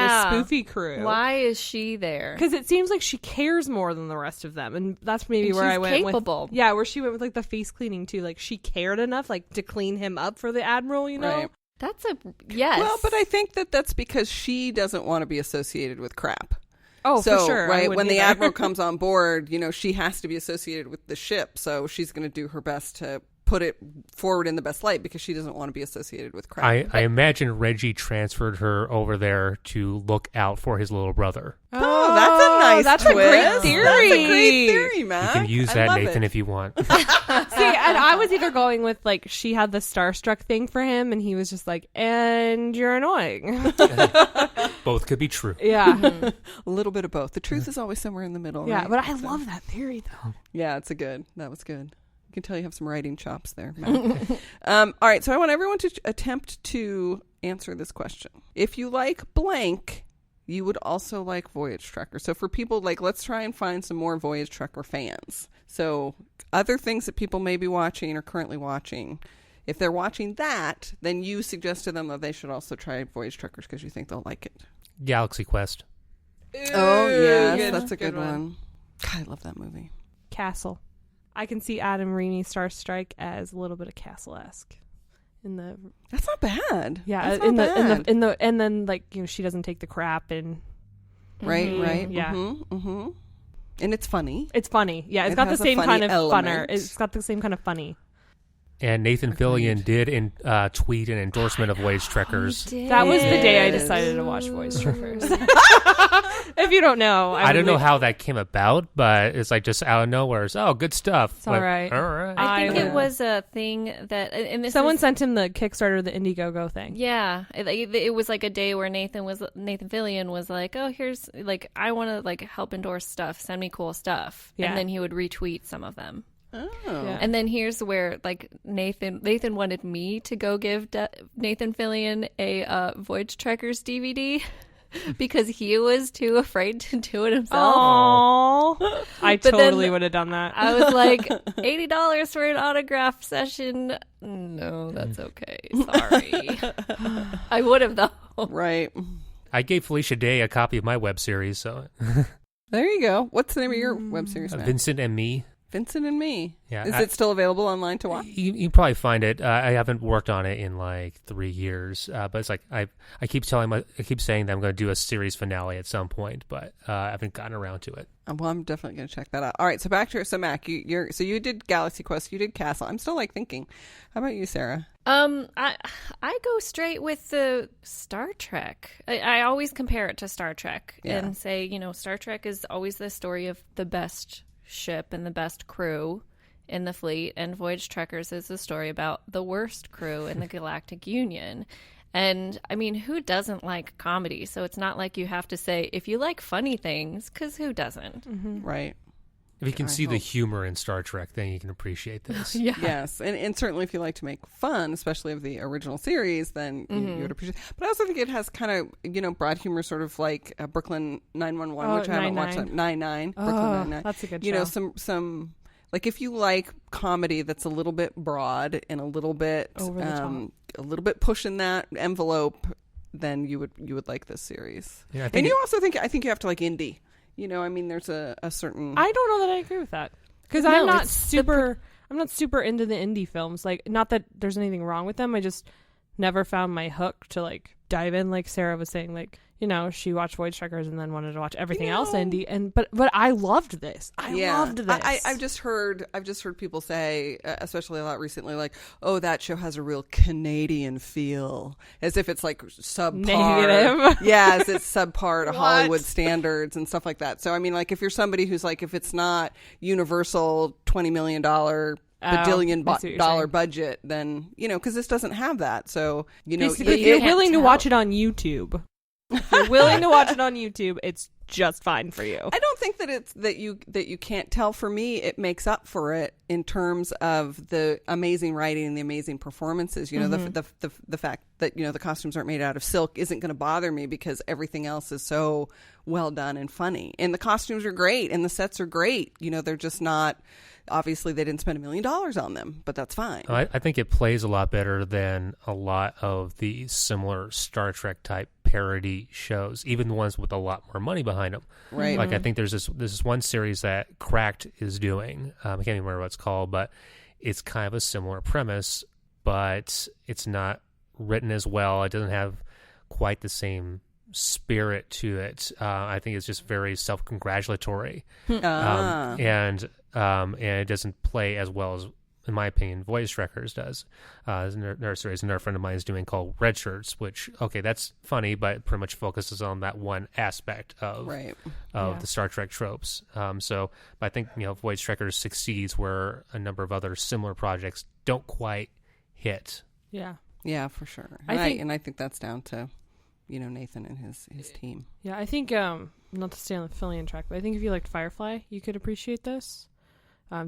spoofy crew. Why is she there? Because it seems like she cares more than the rest of them, and that's maybe where I went capable. Where she went with like the face cleaning too. Like she cared enough like to clean him up for the Admiral, Right. That's yes. Well, but I think that's because she doesn't want to be associated with crap. Oh, so, for sure. Right, when the Admiral comes on board, she has to be associated with the ship, so she's going to do her best to put it forward in the best light because she doesn't want to be associated with crap. I imagine Reggie transferred her over there to look out for his little brother. Oh, that's a nice that's twist. a great theory. That's a great theory, Mack. You can use that, Nathan, if you want. See, and I was either going with like she had the starstruck thing for him, and he was just like, "And you're annoying." Both could be true. Yeah, a little bit of both. The truth is always somewhere in the middle. yeah. Right? But I love that theory, though. Yeah, that was good. You can tell you have some writing chops there, Matt. All right, so I want everyone to attempt to answer this question. If you like blank, you would also like Voyage Trekkers. So for people, like, let's try and find some more Voyage Trekker fans. So other things that people may be watching or currently watching. If they're watching that, then you suggest to them that they should also try Voyage Trekkers because you think they'll like it. Galaxy Quest. Oh, yes, good. that's a good Good one. one. God, I love that movie. Castle. I can see Adam Reamy Star Strike as a little bit of Castle-esque. That's not bad. Yeah, That's not bad. and then like, you know, she doesn't take the crap and Right. Yeah. And it's funny. it's funny. Yeah, it's It got the has a same funny kind of element. funner. It's got the same kind of funny. And Nathan Fillion did tweet an endorsement of Voyage Oh, Trekkers. That was the day I Yes. decided to watch Voyage Trekkers. If you don't know, I don't know how that came about, but it's like just out of nowhere. It's, oh, good stuff. It's all right. All right. I think I it will. was a thing that, and this someone is- sent him the Kickstarter, the Indiegogo thing. Yeah, it was like a day where Nathan Fillion was like, "Oh, here's like I want to like help endorse stuff. Send me cool stuff." Yeah. And then he would retweet some of them. Oh. Yeah. And then here's where like Nathan wanted me to go give Nathan Fillion a Voyage Trekkers DVD because he was too afraid to do it himself. Aww. I But then totally would have done that. I was like, $80 for an autograph session. No, that's okay. Sorry. I would have though. Right. I gave Felicia Day a copy of my web series, so There you go. What's the name of your web series now? Vincent and Me. Vincent and Me. Yeah, Is it still available online to watch? You can probably find it. I haven't worked on it in like 3 years, but it's like I keep saying that I'm going to do a series finale at some point, but I haven't gotten around to it. Well, I'm definitely going to check that out. All right, so back to Mac. You did Galaxy Quest, you did Castle. I'm still like thinking. How about you, Sarah? I go straight with the Star Trek. I always compare it to Star Trek and say, you know, Star Trek is always the story of the best ship and the best crew in the fleet, and Voyage Trekkers is a story about the worst crew in the Galactic Union. And I mean, who doesn't like comedy? So it's not like you have to say if you like funny things, because who doesn't? Right. If you can I see the hope. humor in Star Trek, then you can appreciate this. Yeah. Yes, and certainly if you like to make fun, especially of the original series, then you would appreciate it. But I also think it has kind of, you know, broad humor, sort of like Brooklyn 911, which I haven't watched. 9-9. Brooklyn 9-9. That's a good You show. know, some like if you like comedy that's a little bit broad and a little bit Over the top. a little bit pushing that envelope, then you would like this series. Yeah, I And think you also I think you have to like indie. You know, I mean, there's a certain. I don't know that I agree with that because No, I'm not it's super into the indie films. Like, not that there's anything wrong with them. I just never found my hook to like dive in. Like Sarah was saying, like, you know, she watched Voyage Trekkers and then wanted to watch everything else indie. But I loved this. I loved this. I've just heard people say, especially a lot recently, like, "Oh, that show has a real Canadian feel," as if it's like subpar. Negative. Yes, it's subpar to Hollywood standards and stuff like that. So I mean, like, if you're somebody who's like, if it's not Universal $20 million bajillion I see what you're dollar saying. budget, then, you know, because this doesn't have that. So, you know, Basically, if you you're can't willing to tell. watch it on YouTube, if you're willing to watch it on YouTube, it's just fine for you. I don't think that it's that you can't tell. For me, it makes up for it in terms of the amazing writing and the amazing performances. You know, the fact that, you know, the costumes aren't made out of silk isn't going to bother me because everything else is so well done and funny. And the costumes are great and the sets are great. You know, they're just not. Obviously, they didn't spend $1 million on them, but that's fine. I think it plays a lot better than a lot of the similar Star Trek type parody shows, even the ones with a lot more money behind them. Right. Like I think there's this one series that Cracked is doing. I can't even remember what it's called, but it's kind of a similar premise, but it's not written as well. It doesn't have quite the same spirit to it. I think it's just very self-congratulatory. And it doesn't play as well as, in my opinion, Voyage Trekkers does. There's another series another friend of mine is doing called Red Shirts, which, okay, that's funny, but pretty much focuses on that one aspect of the Star Trek tropes. So I think, you know, Voyage Trekkers succeeds where a number of other similar projects don't quite hit. Yeah. Yeah, for sure. I And I think that's down to, you know, Nathan and his team. Yeah, I think, not to stay on the Fillion track, but I think if you liked Firefly, you could appreciate this.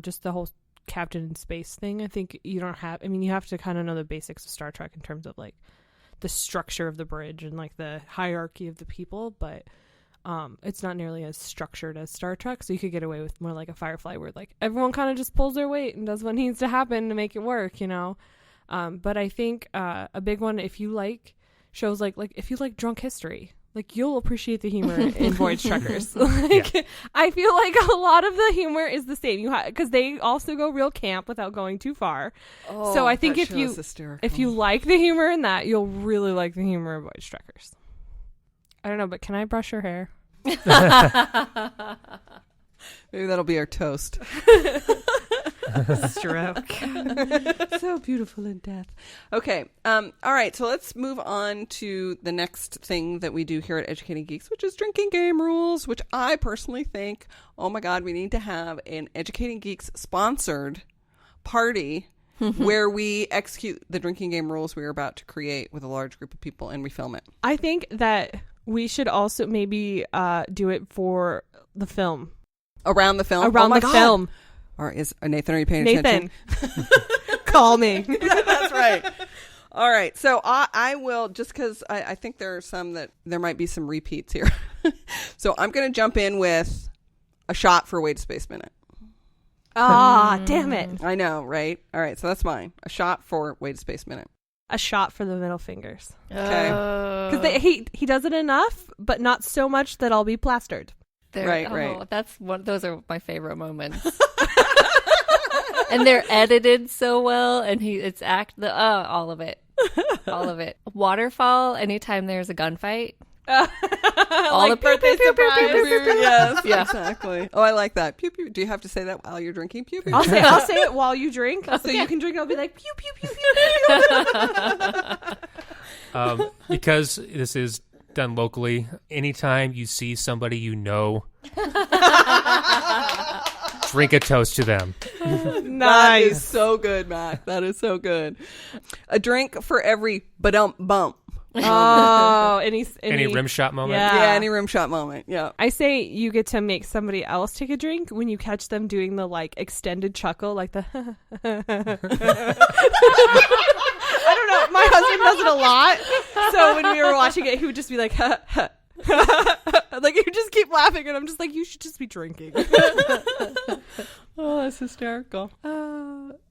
Just the whole captain in space thing. I think you don't have, I mean, you have to kind of know the basics of Star Trek in terms of like the structure of the bridge and like the hierarchy of the people, but it's not nearly as structured as Star Trek, so you could get away with more like a Firefly where like everyone kind of just pulls their weight and does what needs to happen to make it work, you know. But I think a big one, if you like shows like if you like drunk history, like you'll appreciate the humor in Voyage Trekkers. Like I feel like a lot of the humor is the same. Because they also go real camp without going too far. Oh, so I think that if you show is hysterical. if you like the humor in that, you'll really like the humor in Voyage Trekkers. I don't know, but can I brush your hair? Maybe that'll be our toast. Stroke. So beautiful in death. Okay. All right. So let's move on to the next thing that we do here at Educating Geeks, which is drinking game rules, which I personally think, oh my God, we need to have an Educating Geeks sponsored party where we execute the drinking game rules we are about to create with a large group of people and we film it. I think that we should also maybe do it for the film. Around the film? Around oh my the God. film. Or is Nathan, are you paying attention? Nathan, call me. That's right. All right. So I will, just because I think there are some that there might be some repeats here. So I'm going to jump in with a shot for Wait a Space Minute. Ah, damn it. I know, right? All right. So that's mine. A shot for Wait a Space Minute. A shot for the middle fingers. Okay. Because he does it enough, but not so much that I'll be plastered. Right. That's one. Those are my favorite moments. And they're edited so well, and all of it. Waterfall. Anytime there's a gunfight. All Like the birthday surprise. Yes, Yeah. exactly. Oh, I like that. Pew pew. Do you have to say that while you're drinking? Pew pew. I'll say it while you drink, so you can drink. I'll be like pew pew pew pew. Because this is done locally, anytime you see somebody you know, drink a toast to them. That Nice. is so good, Mack. That is so good. A drink for every bump. Oh, Any rim shot moment? Yeah. Yeah, any rim shot moment. Yeah. I say you get to make somebody else take a drink when you catch them doing the like extended chuckle, like the. I don't know. My husband does it a lot. So when we were watching it, he would just be like, ha, ha. Like he would just keep laughing, and I'm just like, you should just be drinking. Oh, that's hysterical.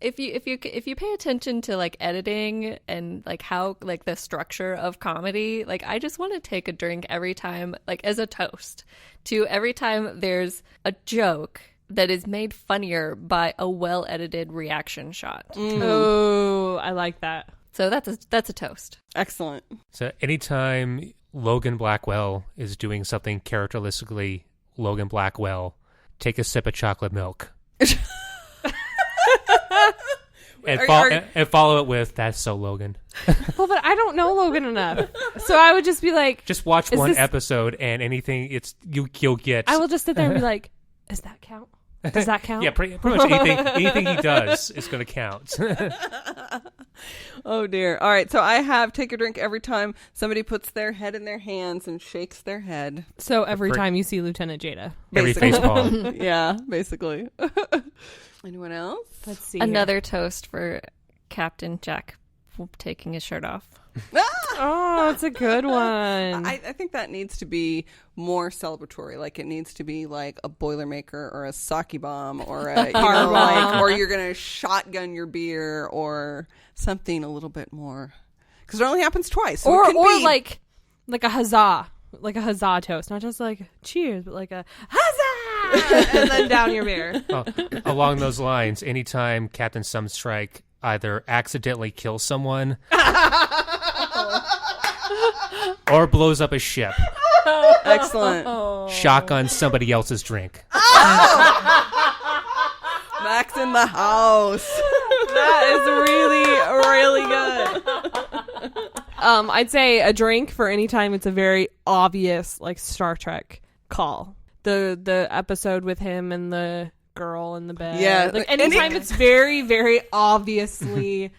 If you pay attention to like editing and like how like the structure of comedy, like I just want to take a drink every time, like as a toast to every time there's a joke that is made funnier by a well edited reaction shot. Oh, I like that. So that's a toast. Excellent. So anytime Logan Blackwell is doing something characteristically Logan Blackwell, take a sip of chocolate milk. And follow it with, that's so Logan. Well, but I don't know Logan enough. So I would just be like, Just watch one episode and anything you'll get. I will just sit there and be like, does that count? Does that count? Yeah, pretty much anything he does is going to count. Oh, dear. All right. So I have take a drink every time somebody puts their head in their hands and shakes their head. So every time you see Lieutenant Jada. Every Basically. facepalm. Yeah, basically. Anyone else? Let's see. Another toast for Captain Jack taking his shirt off. Oh, it's a good one. I think that needs to be more celebratory. Like it needs to be like a Boilermaker or a sake bomb or a or you're gonna shotgun your beer or something a little bit more because it only happens twice. So or it can be like a huzzah, like a huzzah toast, not just like cheers, but like a huzzah, and then down your beer. Oh, along those lines, anytime Captain Sunstrike either accidentally kills someone or blows up a ship, excellent. shotgun somebody else's drink. Mack's in the house. That is really, really good. I'd say a drink for any time it's a very obvious like Star Trek call. The episode with him and the girl in the bed. Yeah, like anytime it's very, very obviously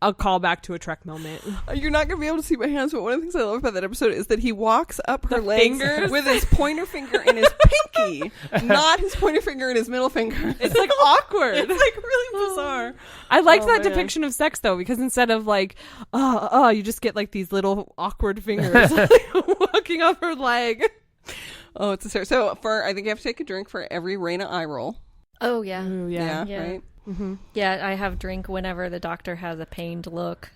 a callback to a Trek moment. You're not going to be able to see my hands, but one of the things I love about that episode is that he walks up her legs fingers? with his pointer finger and his pinky, not his pointer finger and his middle finger. It's like awkward. It's like really bizarre. I liked that man. depiction of sex though, because instead of like, you just get like these little awkward fingers like, walking up her leg. Oh, it's hysterical. So I think you have to take a drink for every Raina eye roll. Oh, yeah. Ooh, yeah. Yeah. Right? Mm-hmm. Yeah, I have drink whenever the doctor has a pained look.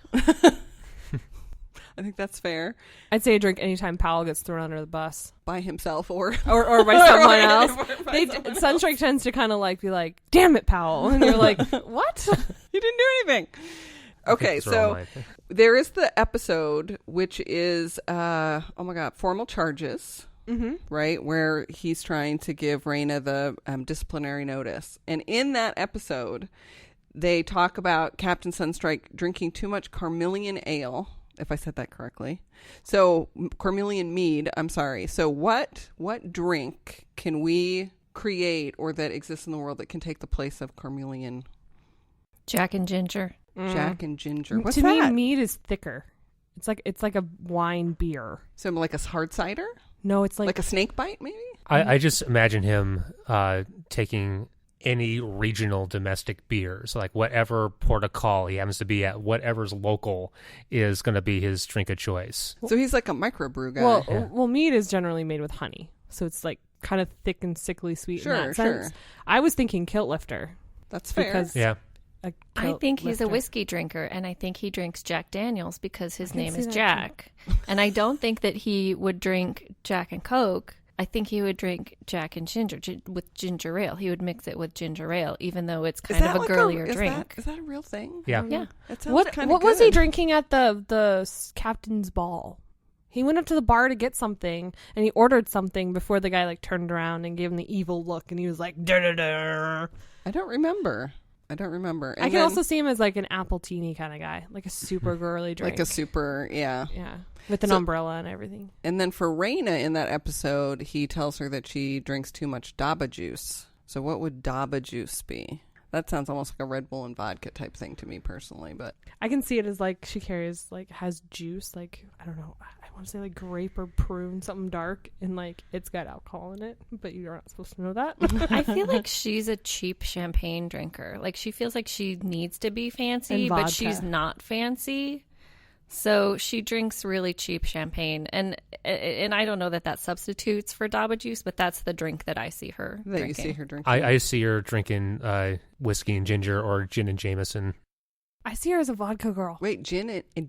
I think that's fair. I'd say a drink anytime Powell gets thrown under the bus. By himself or Or by someone else. by someone else. Sunstrike tends to kind of like be like, damn it, Powell. And you're like, what? You didn't do anything. Okay, Those are all so mine. there is the episode, which is, formal charges. Mm-hmm. Right, where he's trying to give Raina the disciplinary notice. And in that episode, they talk about Captain Sunstrike drinking too much Carmelian ale, if I said that correctly. So, Carmelian mead, I'm sorry. So, what drink can we create or that exists in the world that can take the place of Carmelian? Jack and Ginger. Jack and ginger. What's to that? me, mead is thicker. It's like a wine beer. So, like a hard cider? No, it's Like a snake bite, maybe? I just imagine him taking any regional domestic beer. So like whatever port of call he happens to be at, whatever's local is going to be his drink of choice. So he's like a microbrew guy. Well, mead is generally made with honey, so it's like kind of thick and sickly sweet. Sure, in that sense. sure. I was thinking kilt lifter. That's fair. Because Yeah. I think he's a lifter. whiskey drinker, and I think he drinks Jack Daniels because his can name see is that, Jack. And I don't think that he would drink Jack and Coke. I think he would drink Jack and Ginger with ginger ale. He would mix it with ginger ale, even though it's kind of a girlier drink. Is that a real thing? Yeah. Yeah. That sounds What kinda was he good. drinking at the captain's ball? He went up to the bar to get something, and he ordered something before the guy like turned around and gave him the evil look, and he was like, "Dur-dur-dur." I don't remember. And I can then, also see him as like an apple teeny kind of guy, like a super girly drink, like a super, yeah. with an So- umbrella and everything. And then for Raina in that episode, he tells her that she drinks too much Daba juice. So what would Daba juice be? That sounds almost like a Red Bull and vodka type thing to me personally, but I can see it as like she carries like has juice, like I don't know, I want to say like grape or prune, something dark, and like it's got alcohol in it, but you're not supposed to know that. I feel like she's a cheap champagne drinker. Like she feels like she needs to be fancy, And but vodka. she's not fancy. So she drinks really cheap champagne, and I don't know that substitutes for Daba juice, but that's the drink that I see her that drinking. you see her drinking. I see her drinking whiskey and ginger or gin and Jameson. I see her as a vodka girl. Wait, gin and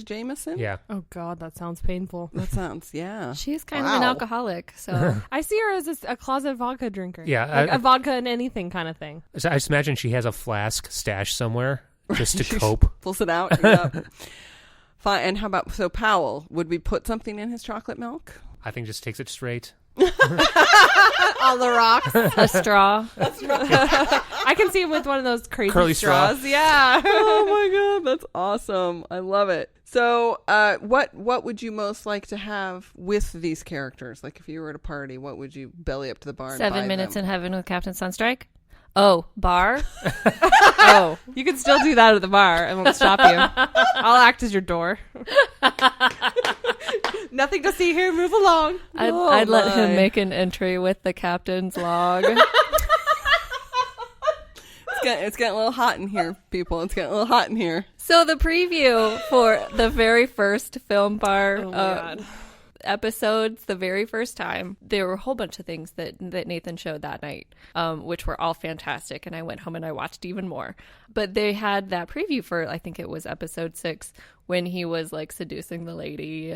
Jameson? Yeah. Oh God, that sounds painful. That sounds, yeah. She's kind of an Wow. alcoholic, so I see her as a closet vodka drinker. Yeah, like a vodka and anything kind of thing. So I just imagine she has a flask stashed somewhere just to cope. Pulls it out. Yep. Fine. And how about, so Powell, would we put something in his chocolate milk? I think just takes it straight. On the rocks. a straw. I can see him with one of those crazy Curly straw. straws. Yeah. Oh my God, that's awesome. I love it. So what would you most like to have with these characters? Like if you were at a party, what would you belly up to the bar and 7 buy minutes them? in heaven with Captain Sunstrike. Oh, bar. Oh, You can still do that at the bar. I won't stop you. I'll act as your door. Nothing to see here. Move along. I'd let him my. make an entry with the captain's log. It's getting a little hot in here, people. It's getting a little hot in here. So the preview for the very first film bar Oh my God. episodes, the very first time, there were a whole bunch of things that Nathan showed that night, which were all fantastic. And I went home and I watched even more. But they had that preview for, I think it was episode 6, when he was like seducing the lady.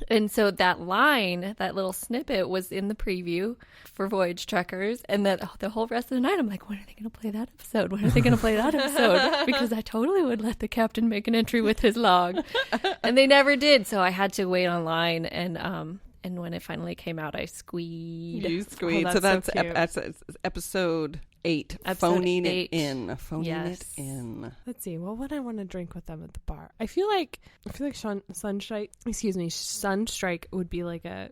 And so that line, that little snippet was in the preview for Voyage Trekkers. And that the whole rest of the night, I'm like, when are they going to play that episode? When are they going to play that episode? Because I totally would let the captain make an entry with his log. And they never did. So I had to wait online. And when it finally came out, I squeed. You squeeze. Oh, So that's that's so cute. that's episode 8. Episode Phoning 8. it in. Phoning Yes. it in. Let's see. What would I want to drink with them at the bar? I feel like Sunstrike would be like a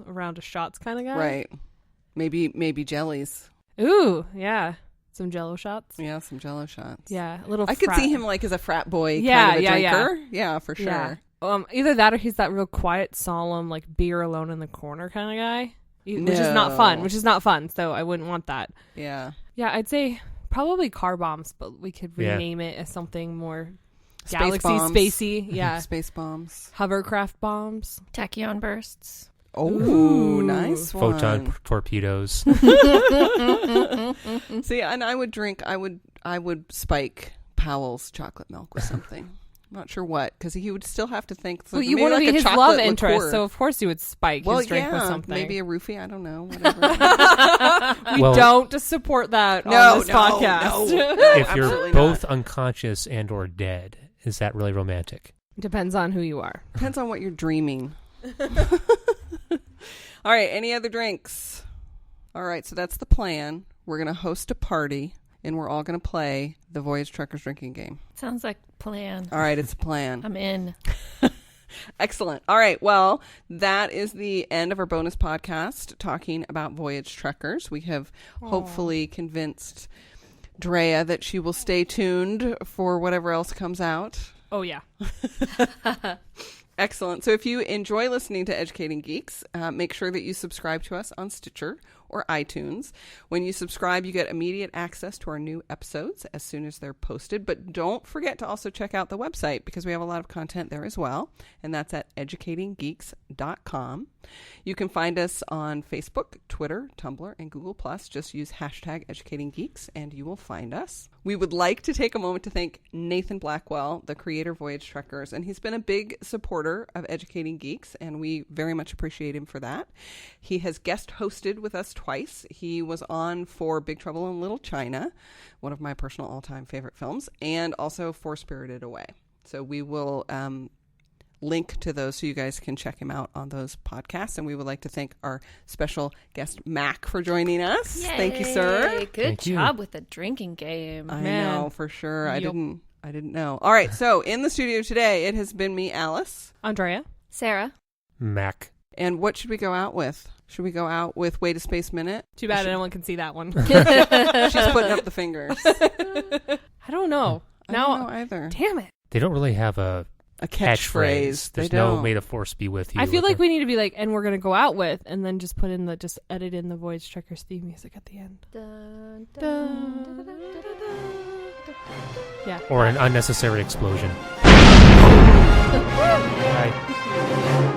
round of shots kind of guy. Right. Maybe jellies. Ooh, yeah. Some Jello shots. Yeah, some Jello shots. Yeah, a little. I could see him like as a frat boy Yeah, kind of a yeah, drinker. Yeah, for sure. Yeah. Either that or he's that real quiet, solemn, like beer alone in the corner kind of guy, which is not fun. So I wouldn't want that. Yeah. Yeah, I'd say probably car bombs, but we could rename it as something more Space galaxy bombs. spacey. Yeah, Space bombs. hovercraft bombs. Tachyon bursts. Oh, Ooh. nice one. Photon torpedoes. See, and I would spike Powell's chocolate milk with something. I'm not sure what, because he would still have to think. Well, you maybe want to like be a his chocolate love liqueur. interest, so of course you would spike Well, his drink with yeah, something. maybe a roofie. I don't know. Whatever. We don't support that on this podcast. If you're absolutely both not. unconscious and or dead, is that really romantic? Depends on who you are. Depends on what you're dreaming. All right. Any other drinks? All right. So that's the plan. We're going to host a party, and we're all going to play the Voyage Trekkers drinking game. Sounds like a plan. All right. It's a plan. I'm in. Excellent. All right. Well, that is the end of our bonus podcast talking about Voyage Trekkers. We have hopefully convinced Drea that she will stay tuned for whatever else comes out. Oh, yeah. Excellent. So if you enjoy listening to Educating Geeks, make sure that you subscribe to us on Stitcher or iTunes. When you subscribe, you get immediate access to our new episodes as soon as they're posted. But don't forget to also check out the website, because we have a lot of content there as well. And that's at educatinggeeks.com. You can find us on Facebook, Twitter, Tumblr, and Google+. Just use hashtag #EducatingGeeks and you will find us. We would like to take a moment to thank Nathan Blackwell, the creator of Voyage Trekkers, and he's been a big supporter of Educating Geeks, and we very much appreciate him for that. He has guest hosted with us twice. He was on for Big Trouble in Little China, one of my personal all-time favorite films, and also for Spirited Away. So we will link to those so you guys can check him out on those podcasts. And we would like to thank our special guest, Mack, for joining us. Yay. Thank you, sir. Good Thank you. job with the drinking game. I Man. know, for sure. I Yup. didn't know. All right, so in the studio today, it has been me, Alice. Andrea? Sarah. Mac. And what should we go out with? Should we go out with Wait a Space Minute? Too bad no one can see that one. She's putting up the fingers. I don't know. I don't know either. Damn it. They don't really have a catchphrase. There's They no don't. "May the Force be with you." I feel like we need to be like, and we're going to go out with, and then just edit in the Voyage Trekkers theme music at the end. Dun, dun, dun, dun, dun, dun. Yeah. Or an unnecessary explosion. Right.